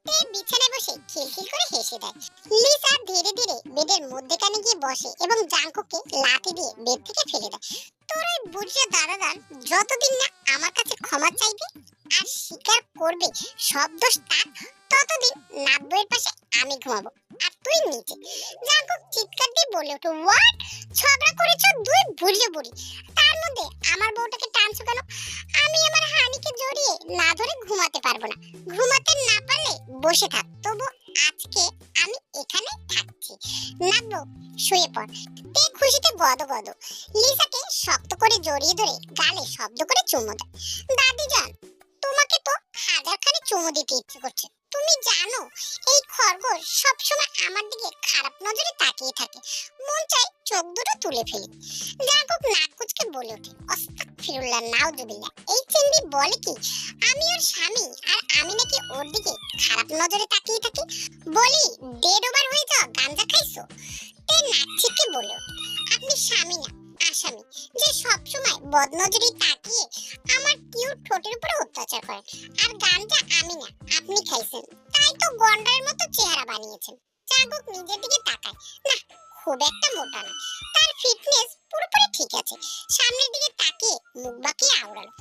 [SPEAKER 1] তে বিছানায় বসে খিলখিল করে হেসে দেয়। লিসা ধীরে ধীরে বেডের মধ্যেখানে গিয়ে বসে এবং জাঙ্কুকে লাথি দিয়ে বেড থেকে ফেলে দেয়। তোর ওই বুড়িয়া দাদাদান যতদিন না আমার কাছে ক্ষমা চাইবে আর স্বীকার করবে সব দোষ তার, ততদিন নাব্বইয়ের পাশে আমি ঘুমাবো আর তুই নিচে। জাঙ্কুক চিৎকার দিয়ে বলে ওঠে, হোয়াট? ঝগড়া করেছো দুই বুড়িয়ে বুড়ি, তার মধ্যে আমার বউটাকে টানছো কেন? আমি আমার হানিকে জড়িয়ে না ধরে ঘুমাতে পারবো না। ঘুমাতে না পারলে বসে থাক, তবু আজকে আমি এখানে থাকছি। নাব্বো, শুয়ে পড়। তে খুশিতে গদগদ। লিসাকে শক্ত করে জড়িয়ে ধরে গালে শব্দ করে চুমু দেয়। দাদি যান, তোমাকে তো হাজারখানি চুমু দিতে ইচ্ছে করছে। তুমি জানো এই খরগোশ সবসময় আমার দিকে খারাপ নজরে তাকিয়ে থাকে, মন চাই চোখ দুটো তুলে ফেলি। জাঙ্কুক নাক কুচকে বলে ওঠে, আস্তাগফিরুল্লাহ নাউজুবিল্লাহ। এই চিংড়ি বলে কি আমি ওর স্বামী আর আমি নাকি ওর দিকে খারাপ নজরে তাকিয়ে থাকি? বলি, ডেড ওভার হয়ে যাওয়া গাঞ্জা খাইছো? তে নাক ছিটকে বলে ওঠে, আপনি স্বামী না আসামি, যে সবসময় বদনজরে তাকিয়ে আমার কিউট ঠোঁটের উপরে অত্যাচার করেন। আর গানটা আমি না আপনি খাইছেন, তাই তো গন্ডারের মতো চেহারা বানিয়েছেন। জাঙ্কুক নিজের দিকে তাকায়, না খুব একটা মোটা না, তার ফিটনেস পুরোপুরি ঠিক আছে। সামনের দিকে তাকিয়ে মুখ বাঁকিয়ে আওড়ালো,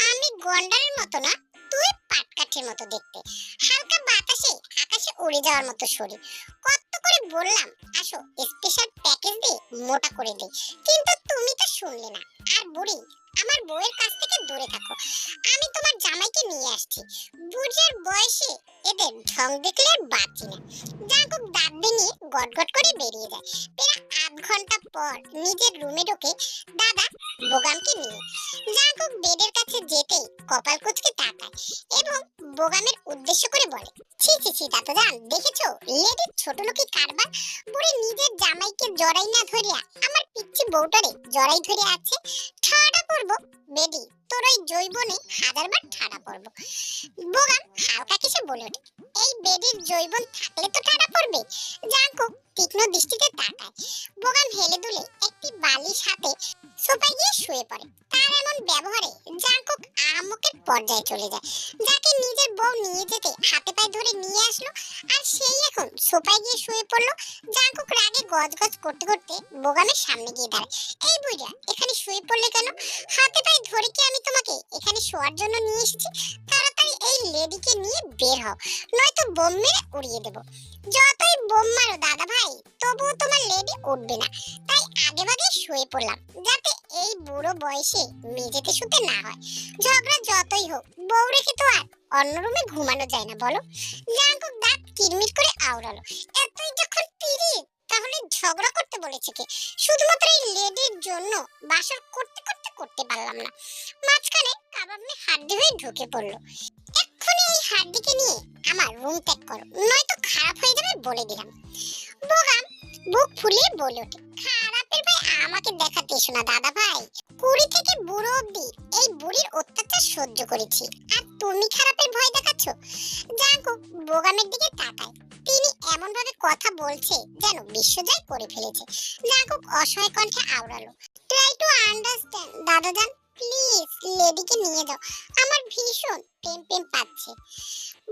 [SPEAKER 1] আমি গন্ডারের মতো না, তুই পাটকাঠির মতো দেখতে, হালকা বাতাসে আকাশে উড়ে যাওয়ার মতো শরীর। কত করে বললাম আসো স্পেশাল প্যাকেজ দিয়ে মোটা করে দেই, কিন্তু তুমি তো শুনলে না। আর বুড়ি, আমার বউয়ের কাছ থেকে দূরে থাকো, আমি তোমার জামাইকে নিয়ে আসছি। বুড়ির বয়সে এদের ঢং দেখলে আর বাঁচি না। জাঙ্কুক দাঁত ভেঙে গটগট করে বেরিয়ে যায়। প্রায় আধ ঘন্টা পর নিজের রুমে ঢোকে দাদা বোগামকে নিয়ে। জাঙ্কুক বেডের কাছে যেতেই কপাল কুঁচকে তাকায় এবং বোগামের উদ্দেশ্য করে বলে, ছি ছি ছি দাদাজান, দেখেছো লেডির ছোট লোকি কারবার? বুড়ি নিজের জামাইকে জড়াই না ধরিয়া আমার পিচ্ছি বউটারে জড়াই ধরে আছে। ঠাড়া পড়বো বেডি, তোর ওই জৈবনে হাজারবার ঠাড়া পড়বো। বোগাম হালকা কিছু বলে ওঠে, এই বেডির জৈবন থাকলে তো ঠাড়া পড়বে। জাঙ্কুক তীক্ষ্ণ দৃষ্টিতে তাকায়। বোগাম হেলে দুলে একটি বালিশ হাতে সোফায় গিয়ে শুয়ে পড়ে। তার এমন ব্যবহারে জাঙ্কুক আহাম্মকের পর্যায়ে চলে যায়। যাকে নিজের বউ নিয়ে যেতে হাতে পায়ে ধরে নিয়ে আসলো আর সেই এখন সোফায় গিয়ে শুয়ে পড়লো। জাঙ্কুক রাগে গজগজ করতে করতে বোগামের সামনে গিয়ে দাঁড়ায়। এই বুইড়া, এখানে শুয়ে পড়লে কেন? হাতে পায়ে ধরে কি আমি তোমাকে এখানে শোয়ার জন্য নিয়ে এসেছি? তাড়াতাড়ি এই লেডিকে নিয়ে বের হও, নয়তো বোম মেরে উড়িয়ে দেব। যতই বোম মারো দাদা ভাই, তবুও তোমার লেডি উঠবে না। তাই আগেভাগে শুয়ে পড়লাম, যাতে এই বুড়ো বয়সে মেঝেতে শুতে না হয়। ঝগড়া যতই হোক, বউ রেখে তো আর অন্য রুমে ঘুমানো যায় না বলো? জাঙ্কুক দাঁত কিরমির করে আওড়ালো, এতই যখন পিরিত তাহলে ঝগড়া করতে বলেছে কে? শুধুমাত্র এই লেডির জন্য বাসর করতে করতে করতে পারলাম না। মাঝখানে কাবাব হাড্ডি হয়ে ঢুকে পড়লো। এক্ষুনি এই হাড্ডিকে নিয়ে আমার রুম ত্যাগ করো, নয়তো খারাপ হয়ে যাবে বলে দিলাম। বোগাম বুক ফুলিয়ে বলে ওঠে, খারাপের ভাই আমাকে দেখাতে এসো না দাদা ভাই। 20 থেকে বুড়ো অব্দি এই বুড়ির অত্যাচার সহ্য করেছি, আর তুমি খারাপের ভয় দেখাচ্ছ? জাঙ্কুক বোগামের দিকে তাকায়। তিনি এমন ভাবে কথা বলছে যেন বিশ্বজয় করে ফেলেছে। জাঙ্কুক অসহায় কণ্ঠে আওড়ালো, ট্রাই টু আন্ডারস্ট্যান্ড দাদাজান, প্লিজ লেডিকে নিয়ে যাও, আমার ভীষণ প্রেম প্রেম পাচ্ছে।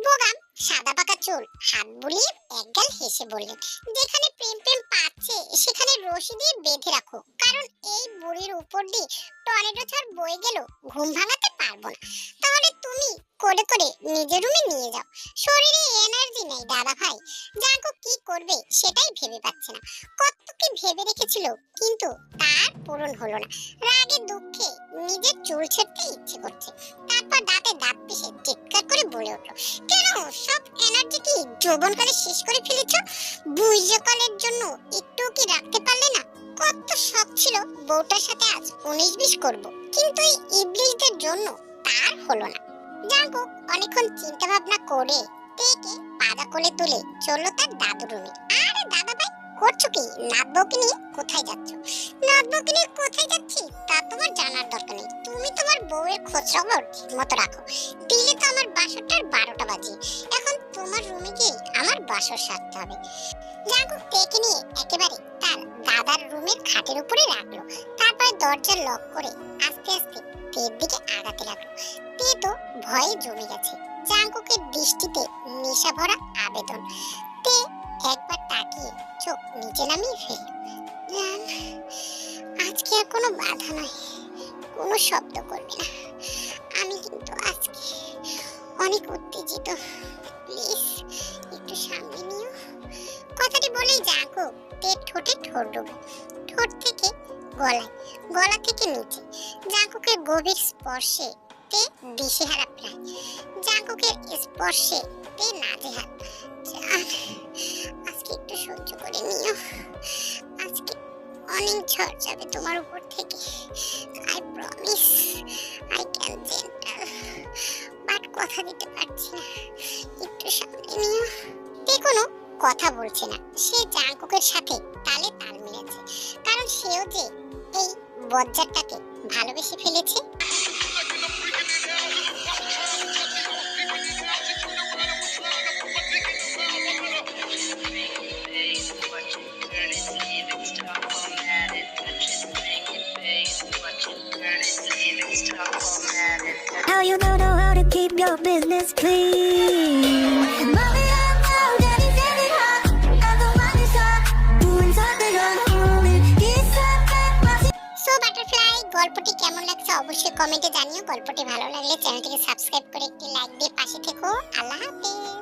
[SPEAKER 1] বোগাম সাদা পাকা চুল হাত বুলিয়ে একগাল হেসে বললেন, যেখানে প্রেম প্রেম পাচ্ছে সেখানে রশি দিয়ে বেঁধে রাখো, কারণ এই বুড়ির উপর দিয়ে টর্নেডো ঝড় বয়ে গেল ঘুম ভাঙাতে পারবো না। তাহলে তুমি করে করে নিজের রুমে নিয়ে যাও, শরীরে এনার্জি নেই দাদা ভাই। জাঙ্কুক কি করবে সেটাই ভেবে পাচ্ছে না। কত কি ভেবে রেখেছিল, কিন্তু তার পূরণ হলো না। রাগে দুঃখে নিজের চুল ছেড়তে ইচ্ছে করছে। তারপর দাঁতে দাঁত পিষে চিৎকার করে বলে উঠলো, কেন সব এনার্জি কি যৌবনকালে শেষ করে ফেলেছো? বুঝে কলের জন্য একটু কি রাখতে পারলে না? কত শখ ছিল বউটার সাথে আজ 19-20 করব, কিন্তু এই ইবলিশদের জন্য তার হলো না। জাঙ্কু অনেকক্ষণ চিন্তা ভাবনা করে তেকে পাদা কোলে তুলে চললো তার দাদুর রুমে। আরে দাদা ভাই, করছো কি? নাতবউকে নিয়ে কোথায় যাচ্ছ? নাতবউকে নিয়ে কোথায় যাচ্ছি তা তোমার জানার দরকার নেই। তুমি তোমার বউয়ের খোঁজ খবর ঠিকমতো রাখো, দিলে তো আমার বাসরটার 12টা বাজে। এখন তোমার রুমে গিয়ে আমার বাসর সারতে হবে। জাঙ্কু তেকে নিয়ে একেবারে তার দাদার রুমের খাটের উপরে রাখলো, তারপর দরজা লক করে আস্তে আস্তে তের দিকে আগাতে লাগলো। তে তো ভয়ে জমে গেছে। জাঙ্কুকের দৃষ্টিতে নেশা ভরা আবেদন। তে একবার তাকিয়ে চোখ নিচে নামিয়ে ফেলল। জান, আজকে আর কোনো বাধা নয়, কোনো শব্দ করবে না। আমি কিন্তু আজকে অনেক উত্তেজিত, প্লিজ একটু সামনে নিও। কথাটি বলেই জাঙ্কুক তের ঠোঁটে ঠোঁট ডুবো, ঠোঁট থেকে গলায়, গলা থেকে নিচে। জাঙ্কুকের গভীর স্পর্শে তে দিশেহারা প্রায়। জাঙ্কুকের স্পর্শে তে নাজেহাল। জান, আজকে একটু সহ্য করে নিও, আজকে অনেক ঝড় যাবে তোমার উপর থেকে। I promise I can gentle, but কথা দিতে পারছি না, একটু সামনে নিও। তে কোনো কথা বলছে না, সে জাঙ্কুকের সাথে তালে তাল মিলেছে, কারণ সেও যে এই বজ্জারটাকে ভালোবেসে ফেলেছে।
[SPEAKER 2] How you don't know how to keep your business clean? Mommy, I'm out, daddy's getting hot, and the one is hot, doing something unholy. He's something.
[SPEAKER 1] So butterfly, গল্পটি কেমন লাগছে অবশ্যই কমেন্টে জানিও। গল্পটি ভালো লাগলে চ্যানেলটিকে সাবস্ক্রাইব করে একটি লাইক দিয়ে পাশে থেকো। আল্লাহ হাফেজ।